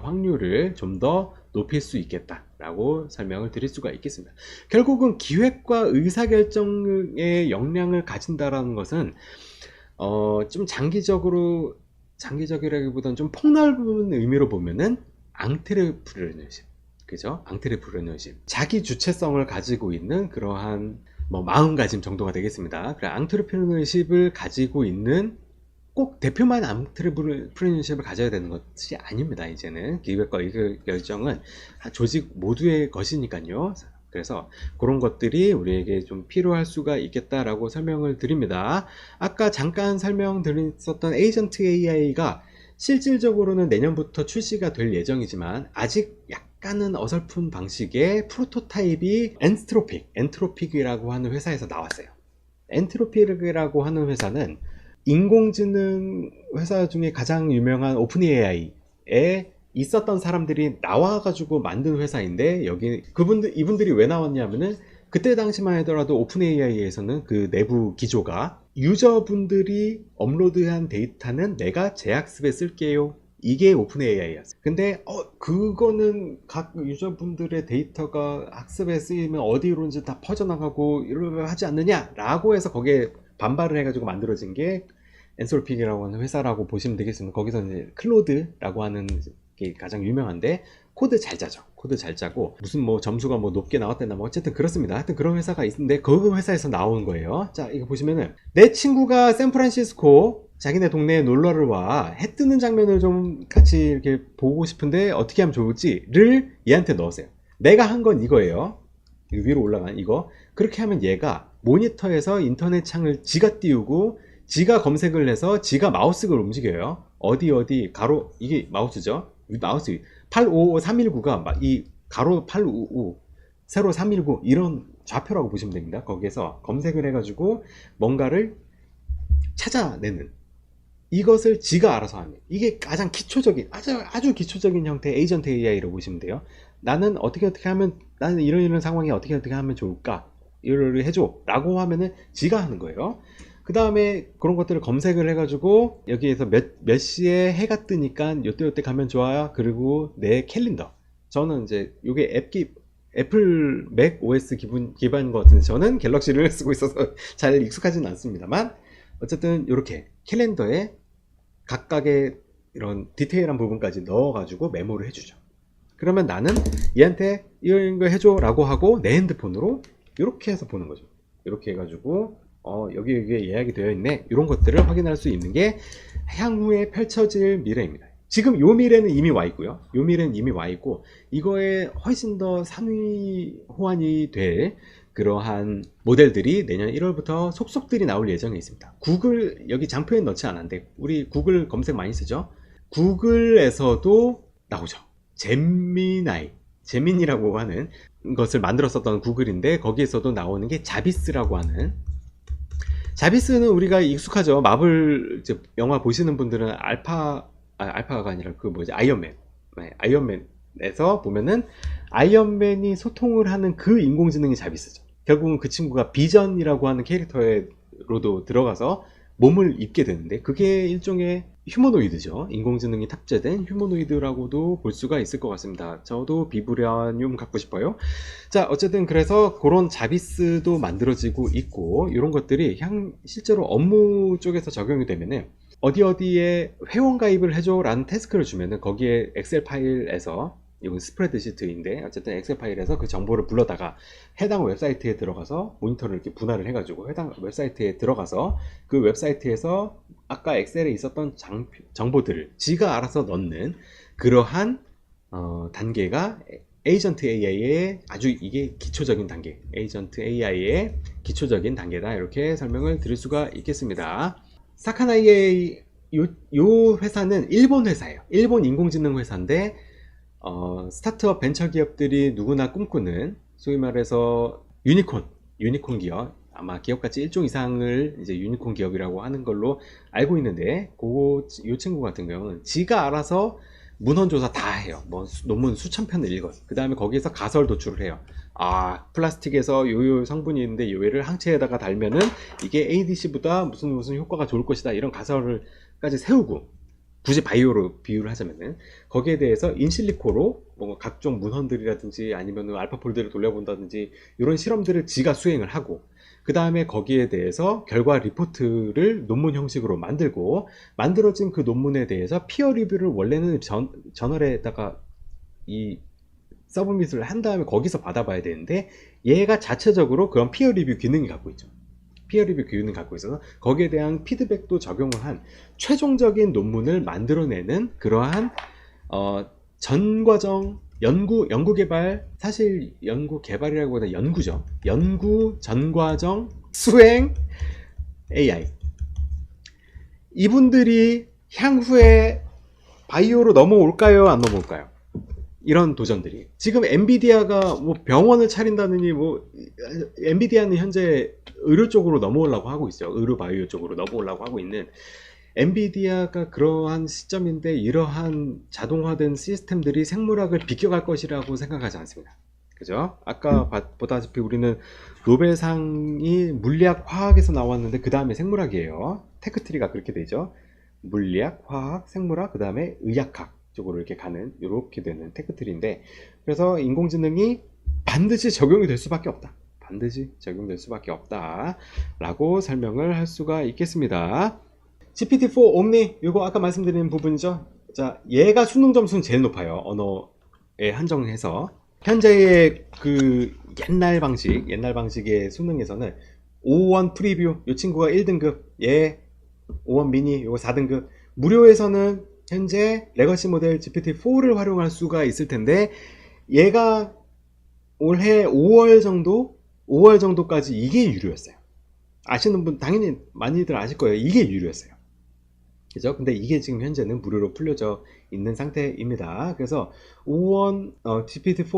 확률을 좀 더 높일 수 있겠다 라고 설명을 드릴 수가 있겠습니다. 결국은 기획과 의사결정의 역량을 가진다라는 것은 좀 장기적이라기보다는 좀 폭넓은 의미로 보면은 앙트레프레너십, 그죠? 앙트레프레너십, 자기 주체성을 가지고 있는 그러한 마음가짐 정도가 되겠습니다. 그래, 앙트레프레너십을 가지고 있는, 꼭 대표만 앙트레프레너십을 가져야 되는 것이 아닙니다. 이제는 기획과 의사결정은 조직 모두의 것이니까요. 그래서 그런 것들이 우리에게 좀 필요할 수가 있겠다라고 설명을 드립니다. 아까 잠깐 설명드렸었던 에이전트 AI가 실질적으로는 내년부터 출시가 될 예정이지만 아직 약간은 어설픈 방식의 프로토타입이 엔트로픽이라고 하는 회사에서 나왔어요. 엔트로픽이라고 하는 회사는 인공지능 회사 중에 가장 유명한 오픈 AI에 있었던 사람들이 나와가지고 만든 회사인데, 이분들이 왜 나왔냐면은 그때 당시만 하더라도 오픈 AI에서는 그 내부 기조가 유저분들이 업로드한 데이터는 내가 재학습에 쓸게요, 이게 오픈 AI였어요. 근데 그거는 각 유저분들의 데이터가 학습에 쓰이면 어디로든지 다 퍼져나가고 이러려 하지 않느냐 라고 해서 거기에 반발을 해가지고 만들어진 게 엔솔픽이라고 하는 회사라고 보시면 되겠습니다. 거기서 이제 클로드라고 하는 게 가장 유명한데, 코드 잘 짜고 무슨 점수가 높게 나왔다나 어쨌든 그렇습니다. 하여튼 그런 회사가 있는데 그 회사에서 나온 거예요. 자, 이거 보시면은 내 친구가 샌프란시스코 자기네 동네에 놀러를 와, 해 뜨는 장면을 좀 같이 이렇게 보고 싶은데 어떻게 하면 좋을지를 얘한테 넣으세요. 내가 한 건 이거예요. 위로 올라간 이거. 그렇게 하면 얘가 모니터에서 인터넷 창을 지가 띄우고 지가 검색을 해서 지가 마우스를 움직여요. 어디 가로, 이게 마우스죠. 마우스 855319가 막 이 가로 855 세로 319 이런 좌표라고 보시면 됩니다. 거기에서 검색을 해가지고 뭔가를 찾아내는, 이것을 지가 알아서 하는, 이게 가장 기초적인, 아주 기초적인 형태의 에이전트 AI라고 보시면 돼요. 나는 어떻게 하면, 나는 이런 상황에 어떻게 하면 좋을까, 이거를 해줘 라고 하면은 지가 하는 거예요. 그 다음에 그런 것들을 검색을 해가지고 여기에서 몇 시에 해가 뜨니까 요때 가면 좋아요. 그리고 내 캘린더, 저는 이제 요게 애플 맥 OS 기반인 것 같은데 저는 갤럭시를 쓰고 있어서 잘 익숙하지는 않습니다만, 어쨌든 이렇게 캘린더에 각각의 이런 디테일한 부분까지 넣어가지고 메모를 해주죠. 그러면 나는 얘한테 이런 거 해줘 라고 하고 내 핸드폰으로 이렇게 해서 보는 거죠. 이렇게 해가지고 여기에 예약이 되어 있네, 이런 것들을 확인할 수 있는 게 향후에 펼쳐질 미래입니다. 지금 요 미래는 이미 와 있고요. 요 미래는 이미 와 있고 이거에 훨씬 더 상위 호환이 될 그러한 모델들이 내년 1월부터 속속들이 나올 예정에 있습니다. 구글 여기 장표에 넣지 않았는데 우리 구글 검색 많이 쓰죠? 구글에서도 나오죠. 제민이라고 하는 것을 만들었었던 구글인데 거기에서도 나오는 게 자비스라고 하는, 자비스는 우리가 익숙하죠. 마블 이제 영화 보시는 분들은 알파가 아니라 그 뭐지, 아이언맨. 네, 아이언맨에서 보면은 아이언맨이 소통을 하는 그 인공지능이 자비스죠. 결국은 그 친구가 비전이라고 하는 캐릭터로도 들어가서 몸을 입게 되는데 그게 일종의 휴머노이드죠. 인공지능이 탑재된 휴머노이드라고도 볼 수가 있을 것 같습니다. 저도 비브라늄 갖고 싶어요. 자, 어쨌든 그래서 그런 자비스도 만들어지고 있고 이런 것들이 실제로 업무 쪽에서 적용이 되면은 어디에 회원 가입을 해줘 라는 태스크를 주면은 거기에 엑셀 파일에서, 이건 스프레드시트인데 어쨌든 엑셀 파일에서 그 정보를 불러다가 해당 웹사이트에 들어가서 모니터를 이렇게 분할을 해가지고 해당 웹사이트에 들어가서 그 웹사이트에서 아까 엑셀에 있었던 정보들을 지가 알아서 넣는 그러한 단계가 에이전트 AI의 아주 이게 기초적인 단계, 에이전트 AI의 기초적인 단계다, 이렇게 설명을 드릴 수가 있겠습니다. 사카나 AI 요 회사는 일본 회사예요. 일본 인공지능 회사인데 스타트업 벤처 기업들이 누구나 꿈꾸는 소위 말해서 유니콘 기업, 아마 기업가치 1종 이상을 이제 유니콘 기업이라고 하는 걸로 알고 있는데 요 친구 같은 경우는 지가 알아서 문헌조사 다 해요. 뭐 논문 수천 편을 읽어요. 그 다음에 거기에서 가설 도출을 해요. 플라스틱에서 요요 성분이 있는데 요거를 항체에다가 달면은 이게 ADC보다 무슨 효과가 좋을 것이다, 이런 가설을까지 세우고, 굳이 바이오로 비유를 하자면은 거기에 대해서 인실리코로 뭐 각종 문헌들이라든지 아니면 알파폴드를 돌려본다든지 이런 실험들을 지가 수행을 하고, 그 다음에 거기에 대해서 결과 리포트를 논문 형식으로 만들고, 만들어진 그 논문에 대해서 피어 리뷰를 원래는 저널에다가 이 서브밋을 한 다음에 거기서 받아봐야 되는데 얘가 자체적으로 그런 피어 리뷰 기능이 갖고 있죠. 피어 리뷰 기능을 갖고 있어서 거기에 대한 피드백도 적용을 한 최종적인 논문을 만들어내는 그러한 전 과정 연구 개발, 사실 연구 개발이라기보다 연구죠. 연구 전 과정 수행 AI. 이분들이 향후에 바이오로 넘어올까요, 안 넘어올까요? 이런 도전들이 지금 엔비디아가 뭐 병원을 차린다느니, 뭐 엔비디아는 현재 의료 쪽으로 넘어오려고 하고 있어요. 의료 바이오 쪽으로 넘어오려고 하고 있는 엔비디아가 그러한 시점인데 이러한 자동화된 시스템들이 생물학을 비껴갈 것이라고 생각하지 않습니다. 그죠? 아까 보다시피 우리는 노벨상이 물리학, 화학에서 나왔는데 그 다음에 생물학이에요. 테크트리가 그렇게 되죠. 물리학, 화학, 생물학, 그 다음에 의학학 쪽으로 이렇게 가는, 이렇게 되는 테크트리인데, 그래서 인공지능이 반드시 적용이 될 수밖에 없다. 반드시 적용될 수밖에 없다 라고 설명을 할 수가 있겠습니다. GPT-4 옴니, 이거 아까 말씀드린 부분이죠. 자, 얘가 수능 점수는 제일 높아요. 언어에 한정해서. 현재의 그 옛날 방식의 수능에서는 5원 프리뷰, 이 친구가 1등급, 얘 5원 미니, 요거 4등급. 무료에서는 현재 레거시 모델 GPT-4를 활용할 수가 있을 텐데, 얘가 올해 5월 정도까지 이게 유료였어요. 아시는 분 당연히 많이들 아실 거예요. 이게 유료였어요. 그죠? 근데 이게 지금 현재는 무료로 풀려져 있는 상태입니다. 그래서 5원 GPT-4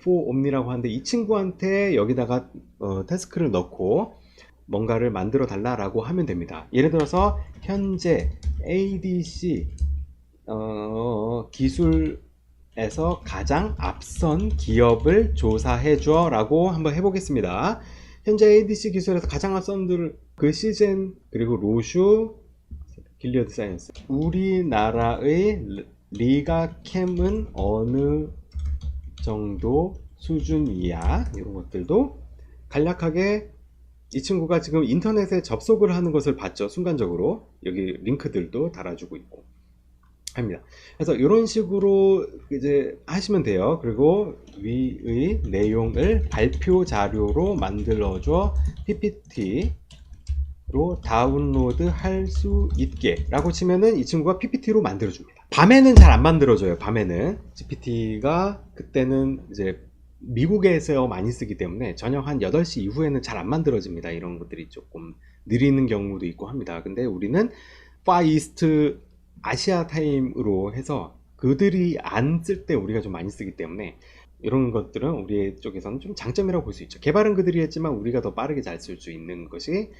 옴니라고 하는데, 이 친구한테 여기다가 태스크를 넣고 뭔가를 만들어 달라라고 하면 됩니다. 예를 들어서 현재 ADC 기술에서 가장 앞선 기업을 조사해 줘 라고 한번 해보겠습니다. 현재 ADC 기술에서 가장 앞선 그 시즌, 그리고 로슈, 길리어드 사이언스, 우리나라의 리가캠은 어느 정도 수준이야, 이런 것들도 간략하게 이 친구가 지금 인터넷에 접속을 하는 것을 봤죠. 순간적으로 여기 링크들도 달아주고 있고 합니다. 그래서 이런 식으로 이제 하시면 돼요. 그리고 위의 내용을 발표 자료로 만들어줘 PPT 다운로드 할 수 있게 라고 치면은 이 친구가 PPT로 만들어줍니다. 밤에는 잘 안 만들어줘요. 밤에는 GPT가 그때는 이제 미국에서 많이 쓰기 때문에 저녁 한 8시 이후에는 잘 안 만들어집니다. 이런 것들이 조금 느리는 경우도 있고 합니다. 근데 우리는 파이스트 아시아 타임으로 해서 그들이 안 쓸 때 우리가 좀 많이 쓰기 때문에 이런 것들은 우리 쪽에서는 좀 장점이라고 볼 수 있죠. 개발은 그들이 했지만 우리가 더 빠르게 잘 쓸 수 있는 것이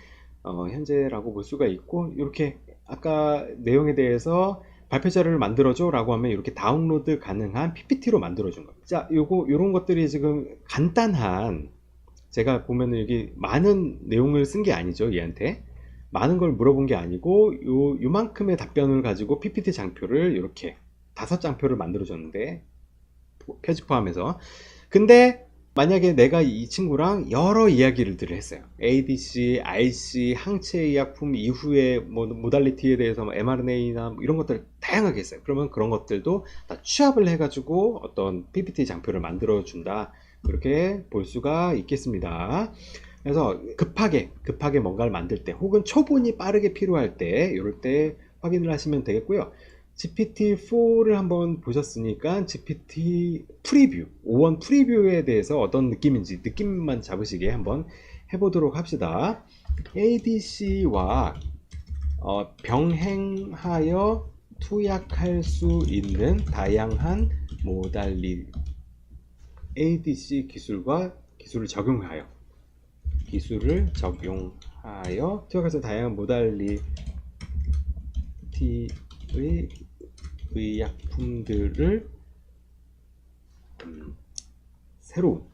현재라고 볼 수가 있고, 이렇게 아까 내용에 대해서 발표 자료를 만들어줘 라고 하면 이렇게 다운로드 가능한 PPT로 만들어준 겁니다. 자, 요런 것들이 지금 간단한, 제가 보면은 여기 많은 내용을 쓴 게 아니죠. 얘한테 많은 걸 물어본 게 아니고 요만큼의 답변을 가지고 PPT 장표를 이렇게 5장표를 만들어 줬는데, 표지 포함해서. 근데 만약에 내가 이 친구랑 여러 이야기를 했어요. ADC, RC, 항체 의약품 이후에 뭐 모달리티에 대해서 뭐 mRNA나 뭐 이런 것들 다양하게 했어요. 그러면 그런 것들도 다 취합을 해가지고 어떤 PPT 장표를 만들어 준다, 그렇게 볼 수가 있겠습니다. 그래서 급하게 뭔가를 만들 때, 혹은 초본이 빠르게 필요할 때, 이럴 때 확인을 하시면 되겠고요. GPT-4를 한번 보셨으니까 GPT 프리뷰, 5원 프리뷰에 대해서 어떤 느낌인지 느낌만 잡으시게 한번 해보도록 합시다. ADC와 병행하여 투약할 수 있는 다양한 모달리 ADC 기술을 적용하여 투약해서 다양한 모달리티의 의약품들을 새로운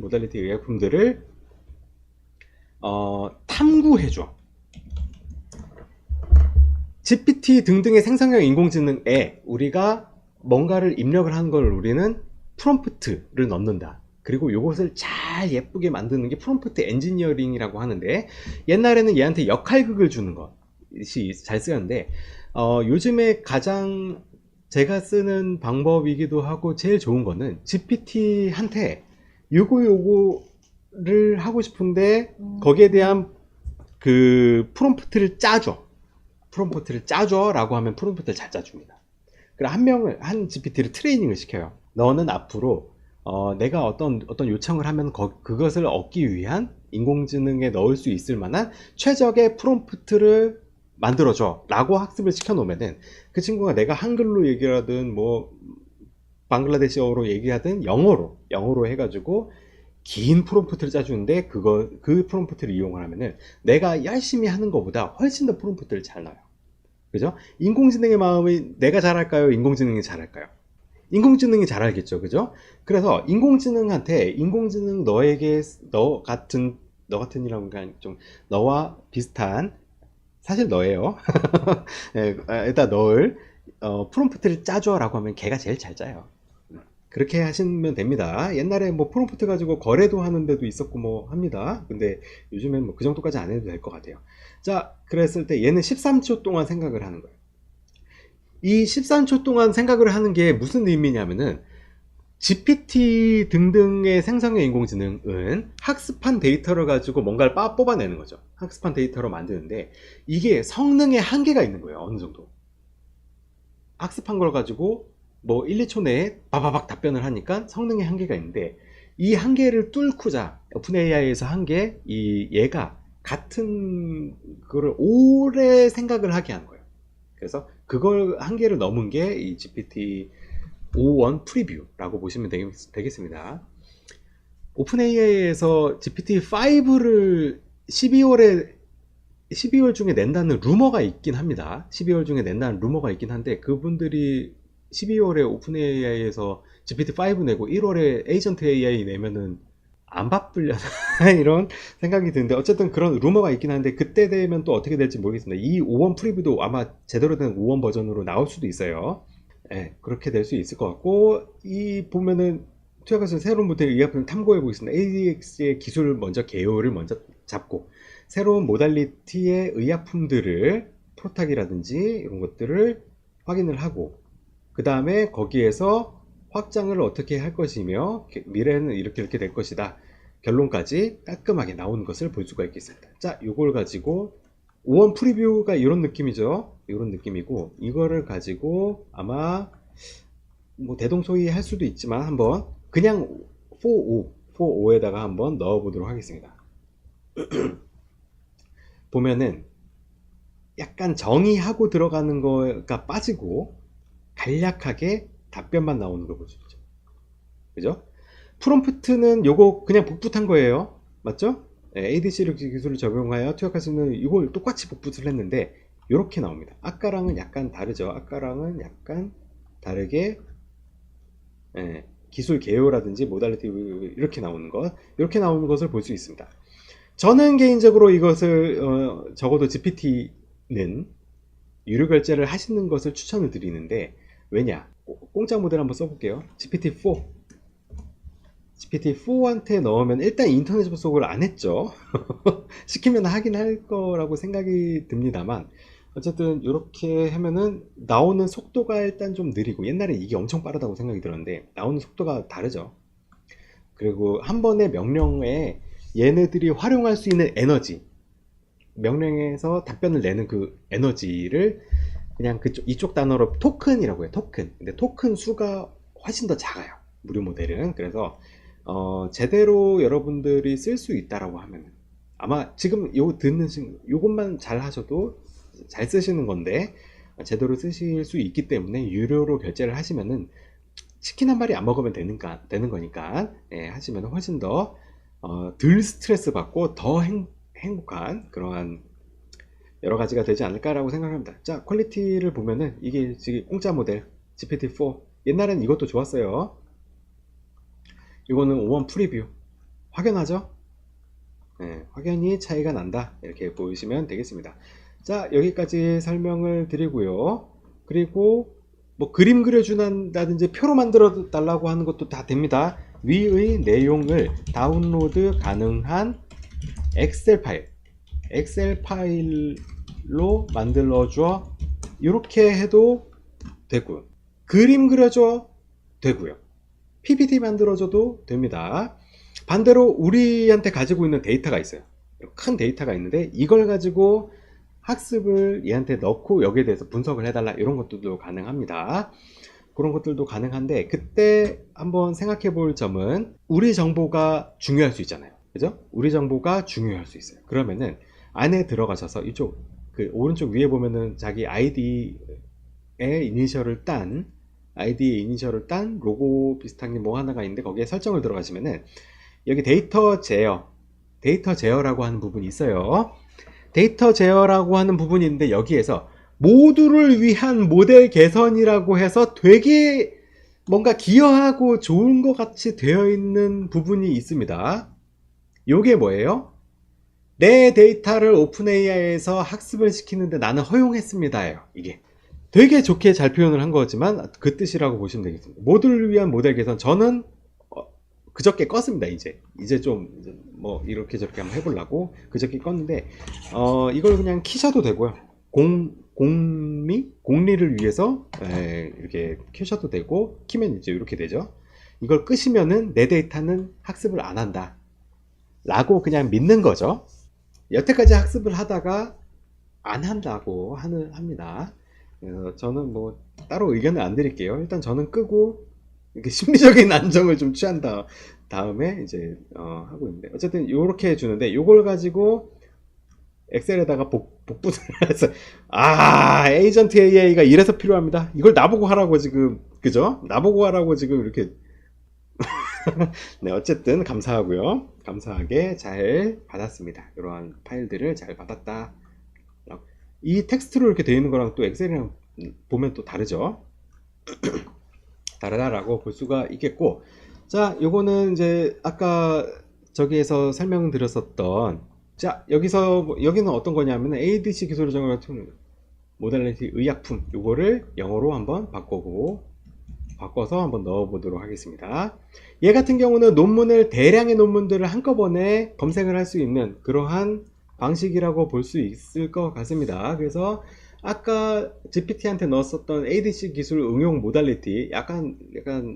모달리티 의약품들을 탐구해줘. GPT 등등의 생성형 인공지능에 우리가 뭔가를 입력을 하는 걸 우리는 프롬프트를 넣는다. 그리고 이것을 잘 예쁘게 만드는 게 프롬프트 엔지니어링이라고 하는데, 옛날에는 얘한테 역할극을 주는 것이 잘 쓰였는데, 요즘에 가장 제가 쓰는 방법이기도 하고 제일 좋은 거는 GPT한테 요거를 하고 싶은데 거기에 대한 그 프롬프트를 짜줘 라고 하면 프롬프트를 잘 짜줍니다. 그럼 한 GPT를 트레이닝을 시켜요. 너는 앞으로 내가 어떤 요청을 하면 그것을 얻기 위한 인공지능에 넣을 수 있을 만한 최적의 프롬프트를 만들어줘 라고 학습을 시켜 놓으면은, 그 친구가 내가 한글로 얘기하든 뭐 방글라데시어로 얘기하든 영어로 해가지고 긴 프롬프트를 짜주는데, 그 프롬프트를 이용을 하면은 내가 열심히 하는 것보다 훨씬 더 프롬프트를 잘 넣어요. 그죠? 인공지능의 마음이 내가 잘할까요? 인공지능이 잘할까요? 인공지능이 잘 알겠죠. 그죠? 그래서 인공지능한테, 너에게 너 같은이라고 하니까 좀 너와 비슷한, 사실 너예요. 일단 넣을 프롬프트를 짜줘 라고 하면 걔가 제일 잘 짜요. 그렇게 하시면 됩니다. 옛날에 뭐 프롬프트 가지고 거래도 하는 데도 있었고 뭐 합니다. 근데 요즘엔 뭐 그 정도까지 안 해도 될 것 같아요. 자, 그랬을 때 얘는 13초 동안 생각을 하는 거예요. 이 13초 동안 생각을 하는 게 무슨 의미냐면은, GPT 등등의 생성형 인공지능은 학습한 데이터를 가지고 뭔가를 뽑아내는 거죠. 학습한 데이터로 만드는데 이게 성능에 한계가 있는 거예요. 어느 정도 학습한 걸 가지고 뭐 1, 2초 내에 바바박 답변을 하니까 성능에 한계가 있는데, 이 한계를 뚫고자 오픈 AI에서 한 게 얘가 같은 그거를 오래 생각을 하게 한 거예요. 그래서 그걸 한계를 넘은 게 이 GPT 5원 프리뷰라고 보시면 되겠습니다. 오픈 AI에서 GPT-5를 12월 중에 낸다는 루머가 있긴 합니다. 12월 중에 낸다는 루머가 있긴 한데, 그분들이 12월에 오픈 AI에서 GPT-5 내고 1월에 에이전트 AI 내면은 안 바쁘려나 이런 생각이 드는데, 어쨌든 그런 루머가 있긴 한데 그때 되면 또 어떻게 될지 모르겠습니다. 이 5원 프리뷰도 아마 제대로 된 5원 버전으로 나올 수도 있어요. 네, 그렇게 될 수 있을 것 같고, 보면은 투약해서 새로운 모델 의약품을 탐구해 보겠습니다. ADX의 기술 개요를 먼저 잡고, 새로운 모달리티의 의약품들을 프로탁이라든지 이런 것들을 확인을 하고, 그 다음에 거기에서 확장을 어떻게 할 것이며 미래는 이렇게 될 것이다. 결론까지 깔끔하게 나오는 것을 볼 수가 있겠습니다. 자, 요걸 가지고 5원 프리뷰가 이런 느낌이죠. 이런 느낌이고, 이거를 가지고 아마 뭐 대동소이 할 수도 있지만 한번 그냥 4.5에다가 한번 넣어 보도록 하겠습니다. 보면은 약간 정의하고 들어가는 거가 빠지고 간략하게 답변만 나오는 걸 볼 수 있죠. 그죠? 프롬프트는 요거 그냥 복붙한 거예요. 맞죠? ADC 기술을 적용하여 투약할 수 있는 이걸 똑같이 복붙을 했는데 이렇게 나옵니다. 아까랑은 약간 다르죠. 아까랑은 약간 다르게 기술 개요라든지 모달리티 이렇게 나오는 것, 이렇게 나오는 것을 볼 수 있습니다. 저는 개인적으로 이것을 적어도 GPT는 유료 결제를 하시는 것을 추천을 드리는데, 왜냐? 공짜 모델 한번 써볼게요. GPT-4한테 넣으면 일단 인터넷 접속을 안 했죠. 시키면 하긴 할 거라고 생각이 듭니다만, 어쨌든 이렇게 하면은 나오는 속도가 일단 좀 느리고, 옛날에 이게 엄청 빠르다고 생각이 들었는데 나오는 속도가 다르죠. 그리고 한 번의 명령에 얘네들이 활용할 수 있는 에너지, 명령에서 답변을 내는 그 에너지를 그냥 이쪽 단어로 토큰이라고 해요. 토큰. 근데 토큰 수가 훨씬 더 작아요, 무료 모델은. 그래서 제대로 여러분들이 쓸 수 있다라고 하면 아마 지금 요것만 잘 하셔도 잘 쓰시는 건데, 제대로 쓰실 수 있기 때문에 유료로 결제를 하시면은 치킨 한 마리 안 먹으면 되는 거니까, 하시면 훨씬 더 덜 스트레스 받고 더 행복한 그러한 여러 가지가 되지 않을까라고 생각합니다. 자, 퀄리티를 보면은 이게 지금 공짜 모델 GPT-4, 옛날엔 이것도 좋았어요. 이거는 5원 프리뷰. 확연하죠? 확연히 차이가 난다, 이렇게 보시면 되겠습니다. 자, 여기까지 설명을 드리고요. 그리고 뭐 그림 그려준다든지 표로 만들어 달라고 하는 것도 다 됩니다. 위의 내용을 다운로드 가능한 엑셀 파일로 만들어줘. 이렇게 해도 되고요. 그림 그려줘 되고요. PPT 만들어줘도 됩니다. 반대로 우리한테 가지고 있는 데이터가 있어요. 큰 데이터가 있는데 이걸 가지고 학습을 얘한테 넣고 여기에 대해서 분석을 해달라, 이런 것들도 가능합니다. 그런 것들도 가능한데, 그때 한번 생각해 볼 점은 우리 정보가 중요할 수 있잖아요. 그죠? 우리 정보가 중요할 수 있어요. 그러면은 안에 들어가셔서 이쪽 그 오른쪽 위에 보면은 자기 아이디의 이니셜을 딴 로고 비슷한 게 뭐 하나가 있는데, 거기에 설정을 들어가시면은 여기 데이터 제어라고 하는 부분이 있어요. 데이터 제어라고 하는 부분이 있는데, 여기에서 모두를 위한 모델 개선이라고 해서 되게 뭔가 기여하고 좋은 것 같이 되어 있는 부분이 있습니다. 요게 뭐예요? 내 데이터를 오픈 AI에서 학습을 시키는데 나는 허용했습니다. 이게 되게 좋게 잘 표현을 한 거지만 그 뜻이라고 보시면 되겠습니다. 모두를 위한 모델 개선, 저는 그저께 껐습니다. 이제 좀 뭐 이렇게 저렇게 한번 해보려고 그저께 껐는데, 이걸 그냥 키셔도 되고요. 공리를 위해서 이렇게 키셔도 되고, 키면 이제 이렇게 되죠. 이걸 끄시면은 내 데이터는 학습을 안 한다 라고 그냥 믿는 거죠. 여태까지 학습을 하다가 안 한다고 합니다. 그래서 저는 뭐 따로 의견을 안 드릴게요. 일단 저는 끄고 이렇게 심리적인 안정을 좀 취한 다음에 이제 하고 있는데, 어쨌든 이렇게 해주는데, 요걸 가지고 엑셀에다가 복붙을 해서, 에이전트 AI가 이래서 필요합니다. 이걸 나보고 하라고 지금, 그죠? 나보고 하라고 지금 이렇게. 네, 어쨌든 감사하고요. 감사하게 잘 받았습니다. 이러한 파일들을 잘 받았다. 이 텍스트로 이렇게 되어 있는 거랑 또 엑셀이랑 보면 또 다르죠. 다르다라고 볼 수가 있겠고, 자, 요거는 이제 아까 저기에서 설명드렸었던, 자, 여기는 어떤 거냐면 ADC 기술을 적용한 모달리티 의약품, 요거를 영어로 한번 바꿔서 한번 넣어보도록 하겠습니다. 얘 같은 경우는 대량의 논문들을 한꺼번에 검색을 할 수 있는 그러한 방식이라고 볼 수 있을 것 같습니다. 그래서 아까 GPT한테 넣었었던 ADC 기술 응용 모달리티 약간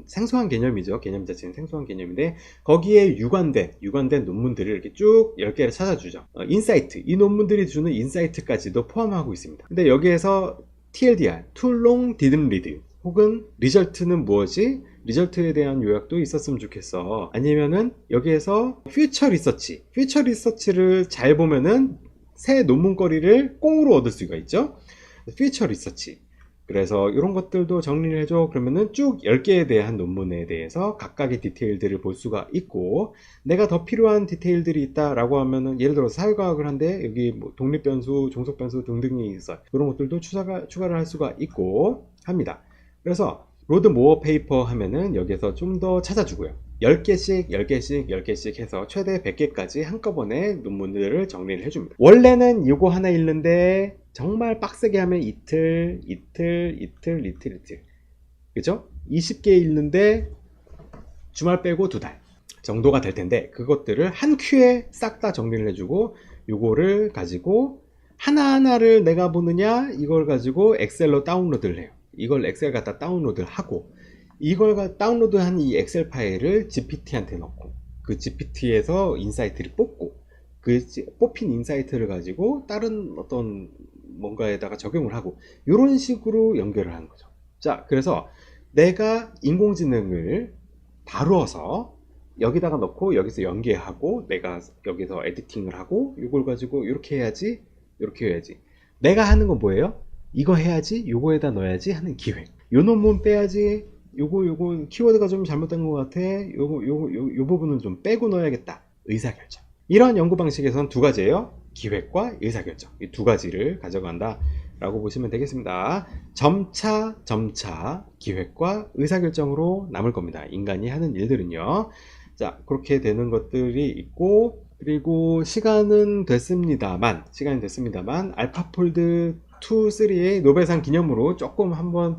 생소한 개념이죠. 개념 자체는 생소한 개념인데 거기에 유관된 논문들을 이렇게 쭉 10개를 찾아주죠. 인사이트, 이 논문들이 주는 인사이트까지도 포함하고 있습니다. 근데 여기에서 TLDR, Too Long Didn't Read, 혹은 리절트는 무엇이? 리절트에 대한 요약도 있었으면 좋겠어. 아니면은 여기에서 퓨처 리서치를 잘 보면은 새 논문거리를 꽁으로 얻을 수가 있죠. 퓨처 리서치. 그래서 이런 것들도 정리를 해줘. 그러면은 쭉 10개에 대한 논문에 대해서 각각의 디테일들을 볼 수가 있고, 내가 더 필요한 디테일들이 있다라고 하면은, 예를 들어서 사회과학을 한데 여기 뭐 독립변수, 종속변수 등등이 있어요. 이런 것들도 추가를 할 수가 있고 합니다. 그래서 로드 모어 페이퍼 하면은 여기서 좀 더 찾아주고요. 10개씩 해서 최대 100개까지 한꺼번에 논문들을 정리를 해줍니다. 원래는 이거 하나 읽는데 정말 빡세게 하면 이틀. 그죠? 20개 읽는데 주말 빼고 2달 정도가 될 텐데, 그것들을 한 큐에 싹 다 정리를 해주고, 요거를 가지고 하나하나를 내가 보느냐, 이걸 가지고 엑셀로 다운로드를 해요. 이걸 엑셀 갖다 다운로드를 하고, 이걸 다운로드한 이 엑셀 파일을 GPT한테 넣고, 그 GPT에서 인사이트를 뽑고, 그 뽑힌 인사이트를 가지고 다른 어떤 뭔가에다가 적용을 하고, 이런 식으로 연결을 하는 거죠. 자, 그래서 내가 인공지능을 다루어서 여기다가 넣고 여기서 연계하고, 내가 여기서 에디팅을 하고, 이걸 가지고 이렇게 해야지, 이렇게 해야지. 내가 하는 건 뭐예요? 이거 해야지, 요거에다 넣어야지 하는 기획. 요 논문 빼야지, 요거 키워드가 좀 잘못된 것 같아, 요 부분은 좀 빼고 넣어야겠다. 의사결정. 이런 연구 방식에서는 두 가지예요. 기획과 의사결정. 이 두 가지를 가져간다 라고 보시면 되겠습니다. 점차 기획과 의사결정으로 남을 겁니다. 인간이 하는 일들은요. 자, 그렇게 되는 것들이 있고, 그리고 시간은 됐습니다만 알파폴드 2, 3의 노벨상 기념으로 조금 한번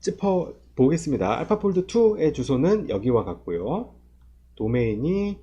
짚어 보겠습니다. 알파폴드 2의 주소는 여기와 같고요. 도메인이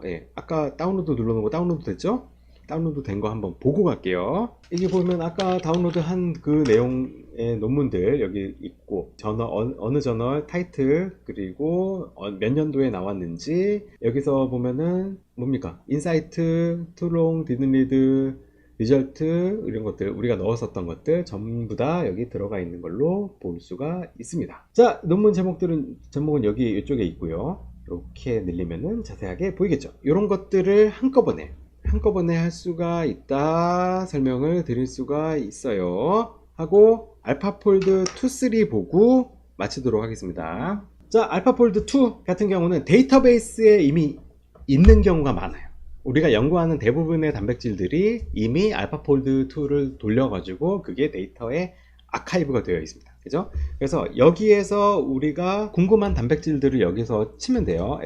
예. 아까 다운로드 눌러놓은 거 다운로드 됐죠? 다운로드 된 거 한번 보고 갈게요. 이게 보면 아까 다운로드 한 그 내용의 논문들 여기 있고, 어느 저널 타이틀, 그리고 몇 년도에 나왔는지, 여기서 보면은 뭡니까? 인사이트, 투롱, 디든리드, 리절트, 이런 것들 우리가 넣었었던 것들 전부 다 여기 들어가 있는 걸로 볼 수가 있습니다. 자, 논문 제목은 여기 이쪽에 있고요. 이렇게 늘리면은 자세하게 보이겠죠. 이런 것들을 한꺼번에 할 수가 있다 설명을 드릴 수가 있어요 하고, 알파폴드 2, 3 보고 마치도록 하겠습니다. 자, 알파폴드 2 같은 경우는 데이터베이스에 이미 있는 경우가 많아요. 우리가 연구하는 대부분의 단백질들이 이미 알파폴드 2를 돌려가지고 그게 데이터에 아카이브가 되어 있습니다. 그죠? 그래서 여기에서 우리가 궁금한 단백질들을 여기서 치면 돼요.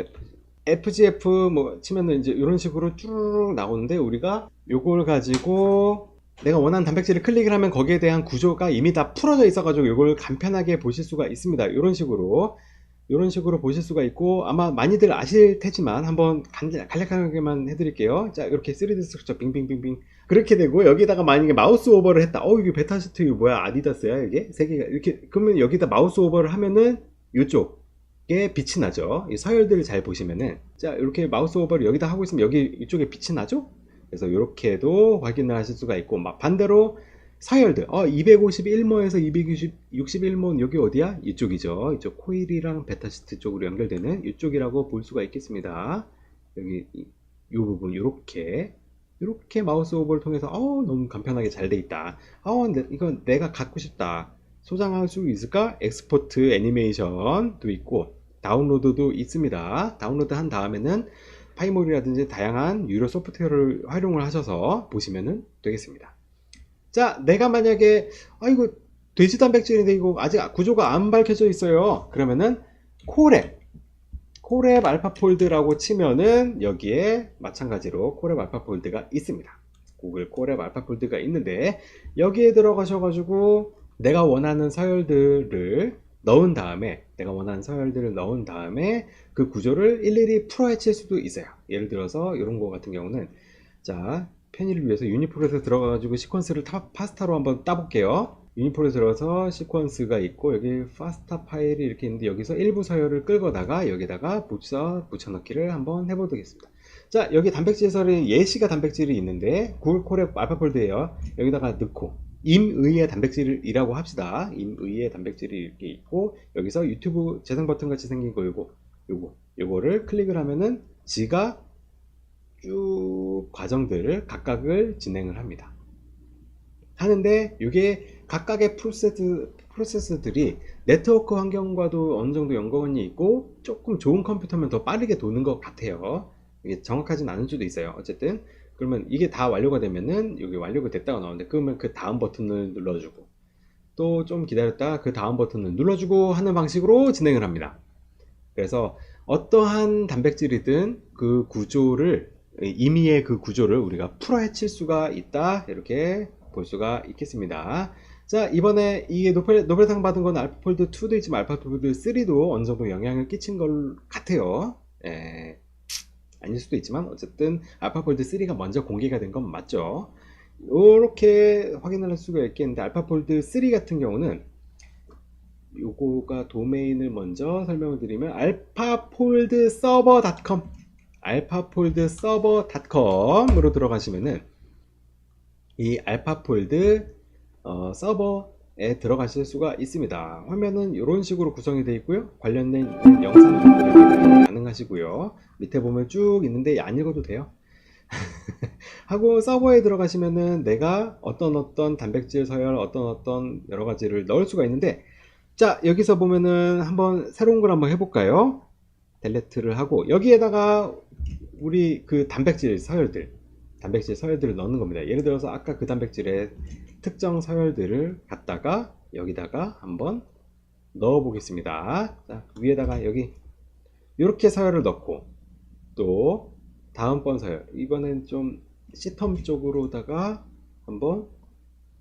FGF 뭐 치면은 이제 이런 식으로 쭉 나오는데, 우리가 요걸 가지고 내가 원하는 단백질을 클릭을 하면 거기에 대한 구조가 이미 다 풀어져 있어 가지고 이걸 간편하게 보실 수가 있습니다. 이런 식으로 보실 수가 있고, 아마 많이들 아실 테지만 한번 간략하게만 해드릴게요. 자, 이렇게 3D 스트럭처 빙빙빙빙 그렇게 되고, 여기다가 만약에 마우스 오버를 했다. 이게 베타시트, 이거 뭐야, 아디다스야 이게? 세 개가 이렇게. 그러면 여기다 마우스 오버를 하면은 이쪽에 빛이 나죠. 이 서열들을 잘 보시면은, 자, 이렇게 마우스 오버를 여기다 하고 있으면 여기 이쪽에 빛이 나죠. 그래서 이렇게도 확인을 하실 수가 있고, 막 반대로 서열들, 251모에서 261모는 여기 어디야? 이쪽이죠. 이쪽 코일이랑 베타시트 쪽으로 연결되는 이쪽이라고 볼 수가 있겠습니다. 여기 이 부분 이렇게 마우스 오버를 통해서 너무 간편하게 잘 돼 있다. 이건 내가 갖고 싶다. 소장할 수 있을까? 엑스포트 애니메이션도 있고 다운로드도 있습니다. 다운로드 한 다음에는 파이몰이라든지 다양한 유료 소프트웨어를 활용을 하셔서 보시면 되겠습니다. 자, 내가 만약에 이거 돼지 단백질인데 이거 아직 구조가 안 밝혀져 있어요. 그러면은 코랩 알파폴드라고 치면은 여기에 마찬가지로 코랩 알파폴드가 있습니다. 구글 코랩 알파폴드가 있는데, 여기에 들어가셔가지고 내가 원하는 서열들을 넣은 다음에 그 구조를 일일이 풀어헤칠 수도 있어요. 예를 들어서 이런 거 같은 경우는, 자, 편의를 위해서 유니폴에서 들어가가지고 시퀀스를 파스타로 한번 따볼게요. 유니폴에 들어가서 시퀀스가 있고 여기 파스타 파일이 이렇게 있는데 여기서 일부 서열을 끌거다가 여기다가 붙여넣기를 한번 해보겠습니다. 자, 여기 단백질설이 예시가 단백질이 있는데 구글 콜의 알파폴드예요. 여기다가 넣고 임의의 단백질이라고 합시다. 임의의 단백질이 이렇게 있고 여기서 유튜브 재생 버튼 같이 생긴 거 요거를 클릭을 하면은 지가 쭉 과정들을 각각을 진행을 합니다. 하는데 이게 각각의 프로세스들이 네트워크 환경과도 어느 정도 연관이 있고 조금 좋은 컴퓨터면 더 빠르게 도는 것 같아요. 이게 정확하진 않을 수도 있어요. 어쨌든 그러면 이게 다 완료가 되면은 여기 완료가 됐다고 나오는데 그러면 그 다음 버튼을 눌러주고 또 좀 기다렸다 그 다음 버튼을 눌러주고 하는 방식으로 진행을 합니다. 그래서 어떠한 단백질이든 그 구조를 임의의 그 구조를 우리가 풀어헤칠 수가 있다 이렇게 볼 수가 있겠습니다. 자, 이번에 이게 노벨상 받은 건 알파폴드 2도 있지만 알파폴드 3도 어느 정도 영향을 끼친 것 같아요. 아닐 수도 있지만 어쨌든 알파폴드 3가 먼저 공개가 된 건 맞죠. 이렇게 확인을 할 수가 있겠는데 알파폴드 3 같은 경우는 요거가 도메인을 먼저 설명을 드리면 alphafoldserver.com으로 들어가시면은 이 알파폴드 서버에 들어가실 수가 있습니다. 화면은 이런 식으로 구성이 되어 있고요. 관련된 영상들이 가능하시고요. 밑에 보면 쭉 있는데 안 읽어도 돼요. 하고 서버에 들어가시면은 내가 어떤 단백질 서열 어떤 여러 가지를 넣을 수가 있는데 자, 여기서 보면은 한번 새로운 걸 한번 해볼까요? 델레트를 하고 여기에다가 우리 그 단백질 서열들을 넣는 겁니다. 예를 들어서 아까 그 단백질의 특정 서열들을 갖다가 여기다가 한번 넣어 보겠습니다. 자, 위에다가 여기 이렇게 서열을 넣고 또 다음번 서열 이번엔 좀 시텀 쪽으로다가 한번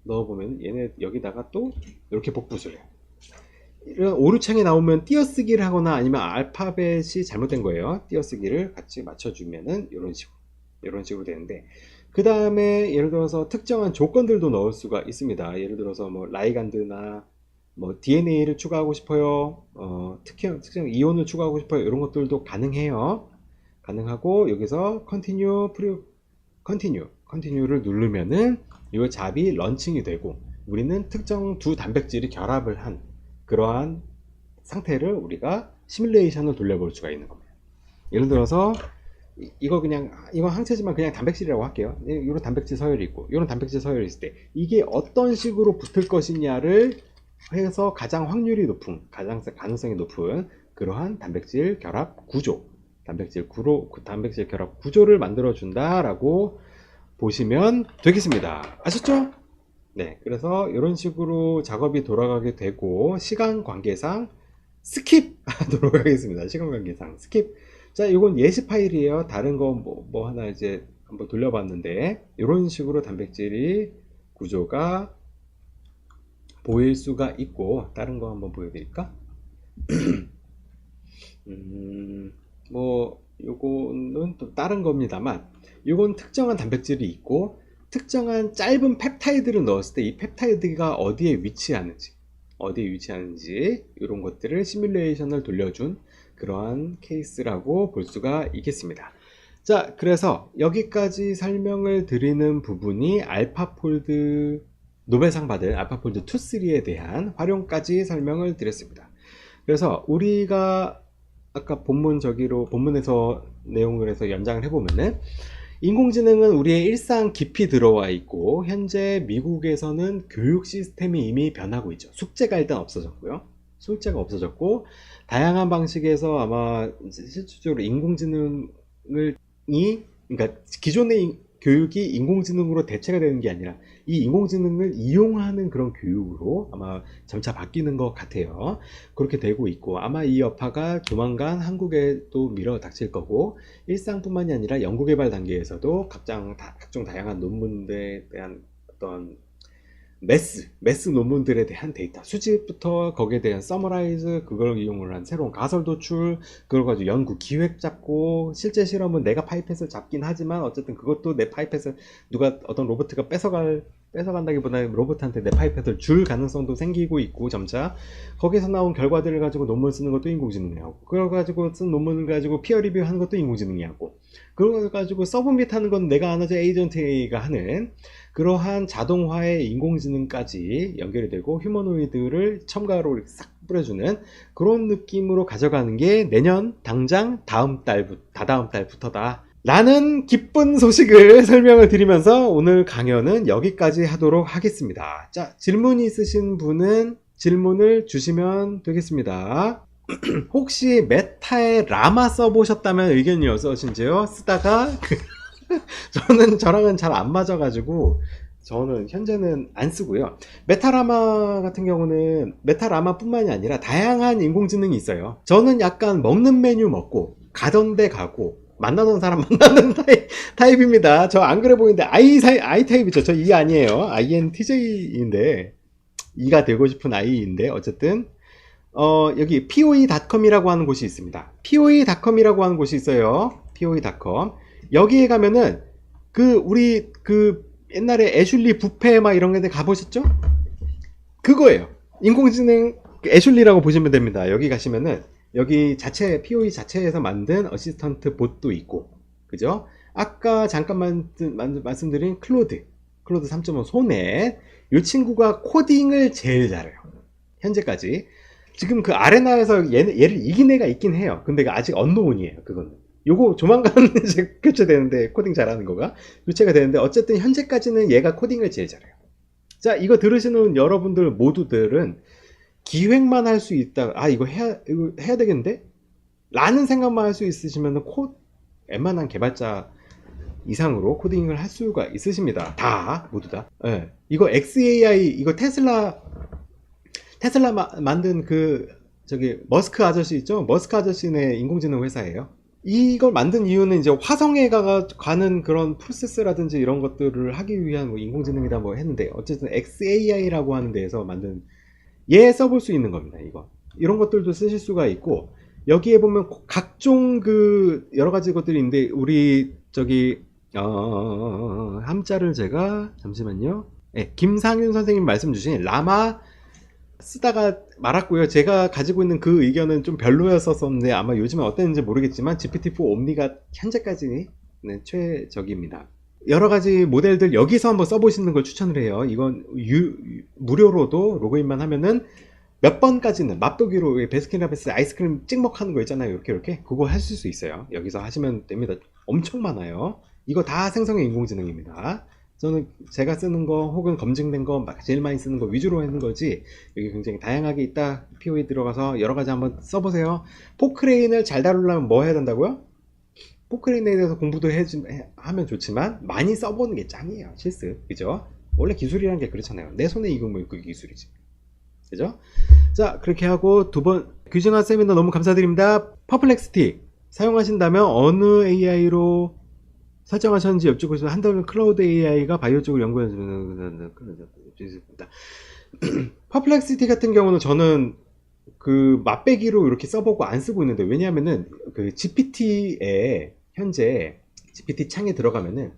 넣어 보면 얘네 여기다가 또 이렇게 복붙을 해요. 이런 오류창이 나오면 띄어쓰기를 하거나 아니면 알파벳이 잘못된 거예요. 띄어쓰기를 같이 맞춰주면은 이런 식으로 되는데 그 다음에 예를 들어서 특정한 조건들도 넣을 수가 있습니다. 예를 들어서 뭐 라이간드나 뭐 DNA를 추가하고 싶어요. 특정 이온을 추가하고 싶어요. 이런 것들도 가능해요. 가능하고 여기서 continue를 누르면은 이 잡이 런칭이 되고 우리는 특정 두 단백질이 결합을 한 그러한 상태를 우리가 시뮬레이션을 돌려볼 수가 있는 겁니다. 예를 들어서 이건 항체지만 그냥 단백질이라고 할게요. 이런 단백질 서열이 있고 이런 단백질 서열이 있을 때 이게 어떤 식으로 붙을 것이냐를 해서 가장 확률이 높은 가능성이 높은 그러한 단백질 결합 구조 단백질 결합 구조를 만들어 준다라고 보시면 되겠습니다. 아셨죠? 네, 그래서 이런 식으로 작업이 돌아가게 되고 시간 관계상 스킵하도록 하겠습니다. 시간 관계상 스킵. 자, 이건 예시 파일이에요. 다른 거 뭐 하나 이제 한번 돌려봤는데 이런 식으로 단백질이 구조가 보일 수가 있고 다른 거 한번 보여드릴까? 뭐 요거는 또 다른 겁니다만 요건 특정한 단백질이 있고 특정한 짧은 펩타이드를 넣었을 때 이 펩타이드가 어디에 위치하는지 이런 것들을 시뮬레이션을 돌려준 그러한 케이스라고 볼 수가 있겠습니다. 자, 그래서 여기까지 설명을 드리는 부분이 노벨상 받은 알파폴드 2, 3에 대한 활용까지 설명을 드렸습니다. 그래서 우리가 아까 본문에서 내용을 해서 연장을 해보면은 인공지능은 우리의 일상 깊이 들어와 있고 현재 미국에서는 교육 시스템이 이미 변하고 있죠. 숙제가 일단 없어졌고요. 다양한 방식에서 아마 실질적으로 그러니까 기존의 교육이 인공지능으로 대체가 되는 게 아니라 이 인공지능을 이용하는 그런 교육으로 아마 점차 바뀌는 것 같아요. 그렇게 되고 있고 아마 이 여파가 조만간 한국에 또 밀어 닥칠 거고 일상뿐만이 아니라 연구개발 단계에서도 각종 다양한 논문에 대한 어떤 매스 논문들에 대한 데이터 수집부터 거기에 대한 서머라이즈, 그걸 이용을 한 새로운 가설 도출, 그걸 가지고 연구 기획 잡고, 실제 실험은 내가 파이펫을 잡긴 하지만 어쨌든 그것도 내 파이펫을 누가 어떤 로봇가 뺏어간다기보다는 로봇한테 내 파이펫을 줄 가능성도 생기고 있고, 점차 거기서 나온 결과들을 가지고 논문 쓰는 것도 인공지능이하고, 그걸 가지고 쓴 논문을 가지고 피어 리뷰 하는 것도 인공지능이하고, 그걸 가지고 서브밋 하는 건 내가 안 하죠, 에이전트 A가 하는 그러한 자동화의 인공지능까지 연결이 되고 휴머노이드를 첨가로 이렇게 싹 뿌려주는 그런 느낌으로 가져가는 게 내년 당장 다다음 달부터다 라는 기쁜 소식을 설명을 드리면서 오늘 강연은 여기까지 하도록 하겠습니다. 자, 질문 있으신 분은 질문을 주시면 되겠습니다. 혹시 메타의 라마 써보셨다면 의견이 어떠신지요? 쓰다가 저랑은 잘 안 맞아가지고 저는 현재는 안 쓰고요. 메타라마 같은 경우는 메타라마 뿐만이 아니라 다양한 인공지능이 있어요. 저는 약간 먹는 메뉴 먹고 가던 데 가고 만나던 사람 만나는 타입입니다. 저 안 그래 보이는데 I 타입이죠. 저 E 아니에요. INTJ인데 E가 되고 싶은 I인데 어쨌든 여기 poe.com이라고 하는 곳이 있습니다. poe.com이라고 하는 곳이 있어요. poe.com. 여기에 가면은 우리 옛날에 애슐리 뷔페 막 이런 데 가보셨죠? 그거예요. 인공지능 애슐리라고 보시면 됩니다. 여기 가시면은 여기 POE 자체에서 만든 어시스턴트 봇도 있고, 그죠? 아까 잠깐 말씀드린 클로드 3.5 소넷, 이 친구가 코딩을 제일 잘해요. 현재까지. 지금 그 아레나에서 얘를 이긴 애가 있긴 해요. 근데 아직 언노운이에요. 그거는. 요거 조만간 이제 교체되는데, 코딩 잘하는 거가 교체가 되는데, 어쨌든 현재까지는 얘가 코딩을 제일 잘해요. 자, 이거 들으시는 여러분들 모두들은 기획만 할 수 있다, 이거 해야 되겠는데? 라는 생각만 할 수 있으시면 웬만한 개발자 이상으로 코딩을 할 수가 있으십니다. 모두 다. 네. 이거 XAI, 이거 테슬라 만든 머스크 아저씨 있죠? 머스크 아저씨네 인공지능 회사예요. 이걸 만든 이유는 이제 화성에 가는 그런 프로세스라든지 이런 것들을 하기 위한 인공지능이다 했는데, 어쨌든 XAI라고 하는 데에서 만든 얘 써볼 수 있는 겁니다. 이런 것들도 쓰실 수가 있고, 여기에 보면 각종 여러 가지 것들이 있는데, 우리 함자를 제가 잠시만요. 네, 김상윤 선생님 말씀 주신 라마 쓰다가 말았고요. 제가 가지고 있는 그 의견은 좀 별로였었는데 아마 요즘은 어땠는지 모르겠지만 GPT-4 옴니가 현재까지는 최적입니다. 여러가지 모델들 여기서 한번 써보시는 걸 추천을 해요. 이건 무료로도 로그인만 하면은 몇 번까지는 맛보기로 베스킨라빈스 아이스크림 찍먹하는 거 있잖아요. 이렇게 그거 하실 수 있어요. 여기서 하시면 됩니다. 엄청 많아요. 이거 다 생성형 인공지능입니다. 저는 제가 쓰는 거 혹은 검증된 거 제일 많이 쓰는 거 위주로 하는 거지, 여기 굉장히 다양하게 있다. POE 들어가서 여러 가지 한번 써보세요. 포크레인을 잘 다루려면 뭐 해야 된다고요? 포크레인에 대해서 공부도 하면 좋지만 많이 써보는 게 짱이에요. 실습. 그죠? 원래 기술이란 게 그렇잖아요. 내 손에 익으면 그게 기술이지. 그죠? 자, 그렇게 하고 규정화 세미나 너무 감사드립니다. 퍼플렉시티 사용하신다면 어느 AI로 설정하셨는지 여쭙고 한다면 클라우드 AI가 바이오 쪽을 연구해주는 퍼플렉시티 같은 경우는 저는 맛배기로 이렇게 써보고 안 쓰고 있는데, 왜냐하면은 GPT에 현재 GPT 창에 들어가면은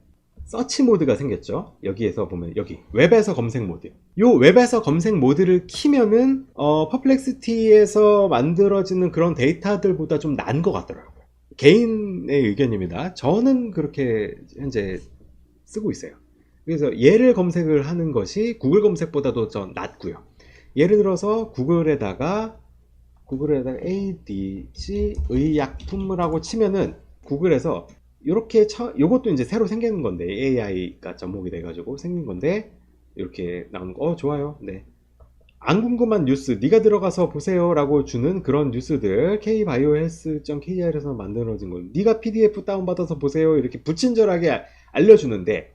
서치 모드가 생겼죠. 여기에서 보면 여기 웹에서 검색 모드, 요 웹에서 검색 모드를 키면은 퍼플렉시티에서 만들어지는 그런 데이터들보다 좀 나은 것 같더라고요. 개인의 의견입니다. 저는 그렇게 현재 쓰고 있어요. 그래서 얘를 검색을 하는 것이 구글 검색보다도 좀 낫고요. 예를 들어서 구글에다가 ADC 의약품이라고 치면은 구글에서 이렇게 요것도 이제 새로 생기는 건데, AI가 접목이 돼가지고 생긴 건데, 이렇게 나오는 거 좋아요. 네. 안 궁금한 뉴스 네가 들어가서 보세요 라고 주는 그런 뉴스들, kbiohealth.kr에서 만들어진 거 네가 PDF 다운받아서 보세요 이렇게 불친절하게 알려주는데,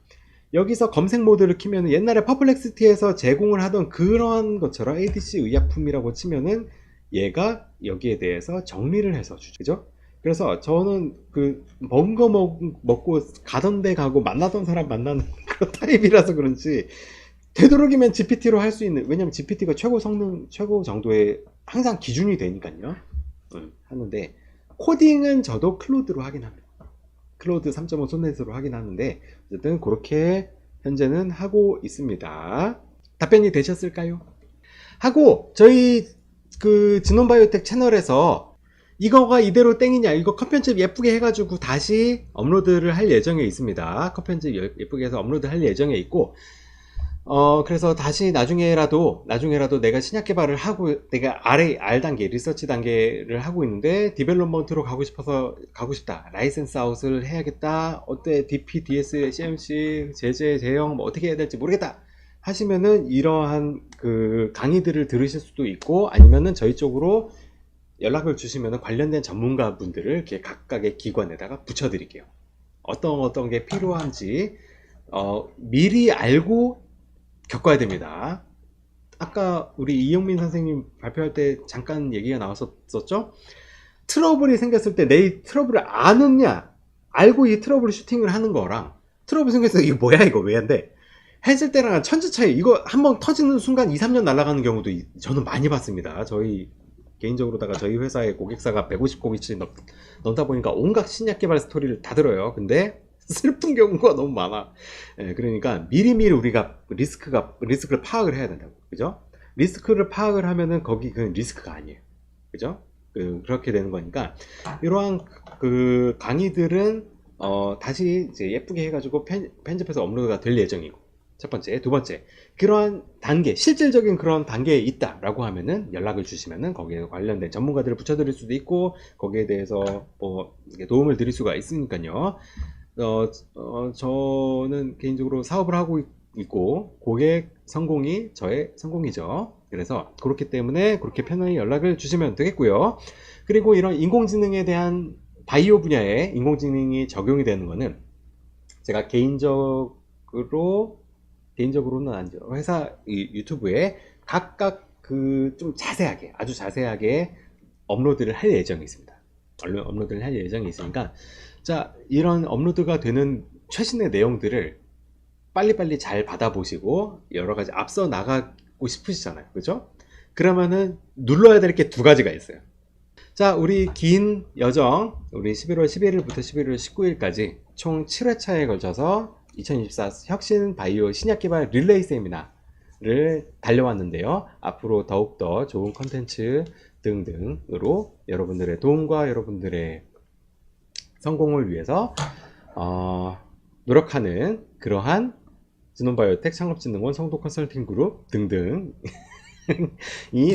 여기서 검색 모드를 키면 옛날에 퍼플렉시티에서 제공을 하던 그런 것처럼 ADC 의약품이라고 치면은 얘가 여기에 대해서 정리를 해서 주죠. 그죠? 그래서 저는 먹은 거 먹고 가던 데 가고 만나던 사람 만나는 그런 타입이라서 그런지 되도록이면 GPT로 할 수 있는, 왜냐면 GPT가 최고 성능, 최고 정도의 항상 기준이 되니까요. 하는데, 코딩은 저도 클로드로 하긴 합니다. 클로드 3.5 소넷으로 하긴 하는데, 어쨌든 그렇게 현재는 하고 있습니다. 답변이 되셨을까요? 하고, 저희 그 진원바이오텍 채널에서 이거가 이대로 땡이냐, 이거 컷 편집 예쁘게 해가지고 다시 업로드를 할 예정에 있습니다. 컷 편집 예쁘게 해서 업로드 할 예정에 있고, 그래서 다시 나중에라도 내가 신약 개발을 하고, 내가 R 단계, 리서치 단계를 하고 있는데, 디벨롭먼트로 가고 싶다. 라이센스 아웃을 해야겠다. 어때? DP, DS, CMC, 제재, 제형, 뭐 어떻게 해야 될지 모르겠다. 하시면은 이러한 그 강의들을 들으실 수도 있고, 아니면은 저희 쪽으로 연락을 주시면은 관련된 전문가분들을 이렇게 각각의 기관에다가 붙여드릴게요. 어떤 게 필요한지, 미리 알고 겪어야 됩니다. 아까 우리 이용민 선생님 발표할 때 잠깐 얘기가 나왔었죠? 트러블이 생겼을 때 내 트러블을 아느냐, 알고 이 트러블 슈팅을 하는 거랑, 트러블 생겼을 때 이거 뭐야, 이거 왜 안 돼? 했을 때랑 천지 차이. 이거 한번 터지는 순간 2, 3년 날아가는 경우도 저는 많이 봤습니다. 개인적으로다가 저희 회사의 고객사가 150고기치 넘다 보니까 온갖 신약 개발 스토리를 다 들어요. 근데 슬픈 경우가 너무 많아. 그러니까 미리미리 우리가 리스크를 파악을 해야 된다고. 그죠? 리스크를 파악을 하면은 거기 그 리스크가 아니에요. 그죠? 그렇게 되는 거니까 이러한 그 강의들은 다시 이제 예쁘게 해가지고 편집해서 업로드가 될 예정이고, 첫 번째. 두 번째, 그러한 단계, 실질적인 그런 단계에 있다라고 하면은 연락을 주시면은 거기에 관련된 전문가들을 붙여드릴 수도 있고, 거기에 대해서 뭐 도움을 드릴 수가 있으니까요. 저는 개인적으로 사업을 하고 있고, 고객 성공이 저의 성공이죠. 그래서 그렇기 때문에 그렇게 편하게 연락을 주시면 되겠고요. 그리고 이런 인공지능에 대한 바이오 분야에 인공지능이 적용이 되는 거는 제가 개인적으로는 아니죠. 회사 유튜브에 각각 좀 자세하게, 아주 자세하게 업로드를 할 예정이 있습니다. 업로드를 할 예정이 있으니까, 자, 이런 업로드가 되는 최신의 내용들을 빨리빨리 잘 받아보시고, 여러 가지 앞서 나가고 싶으시잖아요. 그죠? 그러면은 눌러야 될 게 두 가지가 있어요. 자, 우리 긴 여정, 우리 11월 11일부터 11월 19일까지 총 7회차에 걸쳐서 2024 혁신 바이오 신약 개발 릴레이 세미나를 달려왔는데요. 앞으로 더욱더 좋은 컨텐츠 등등으로 여러분들의 도움과 여러분들의 성공을 위해서 노력하는 그러한 진원바이오텍 창업진흥원 성도 컨설팅 그룹 등등이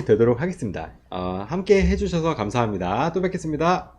되도록 하겠습니다. 함께 해주셔서 감사합니다. 또 뵙겠습니다.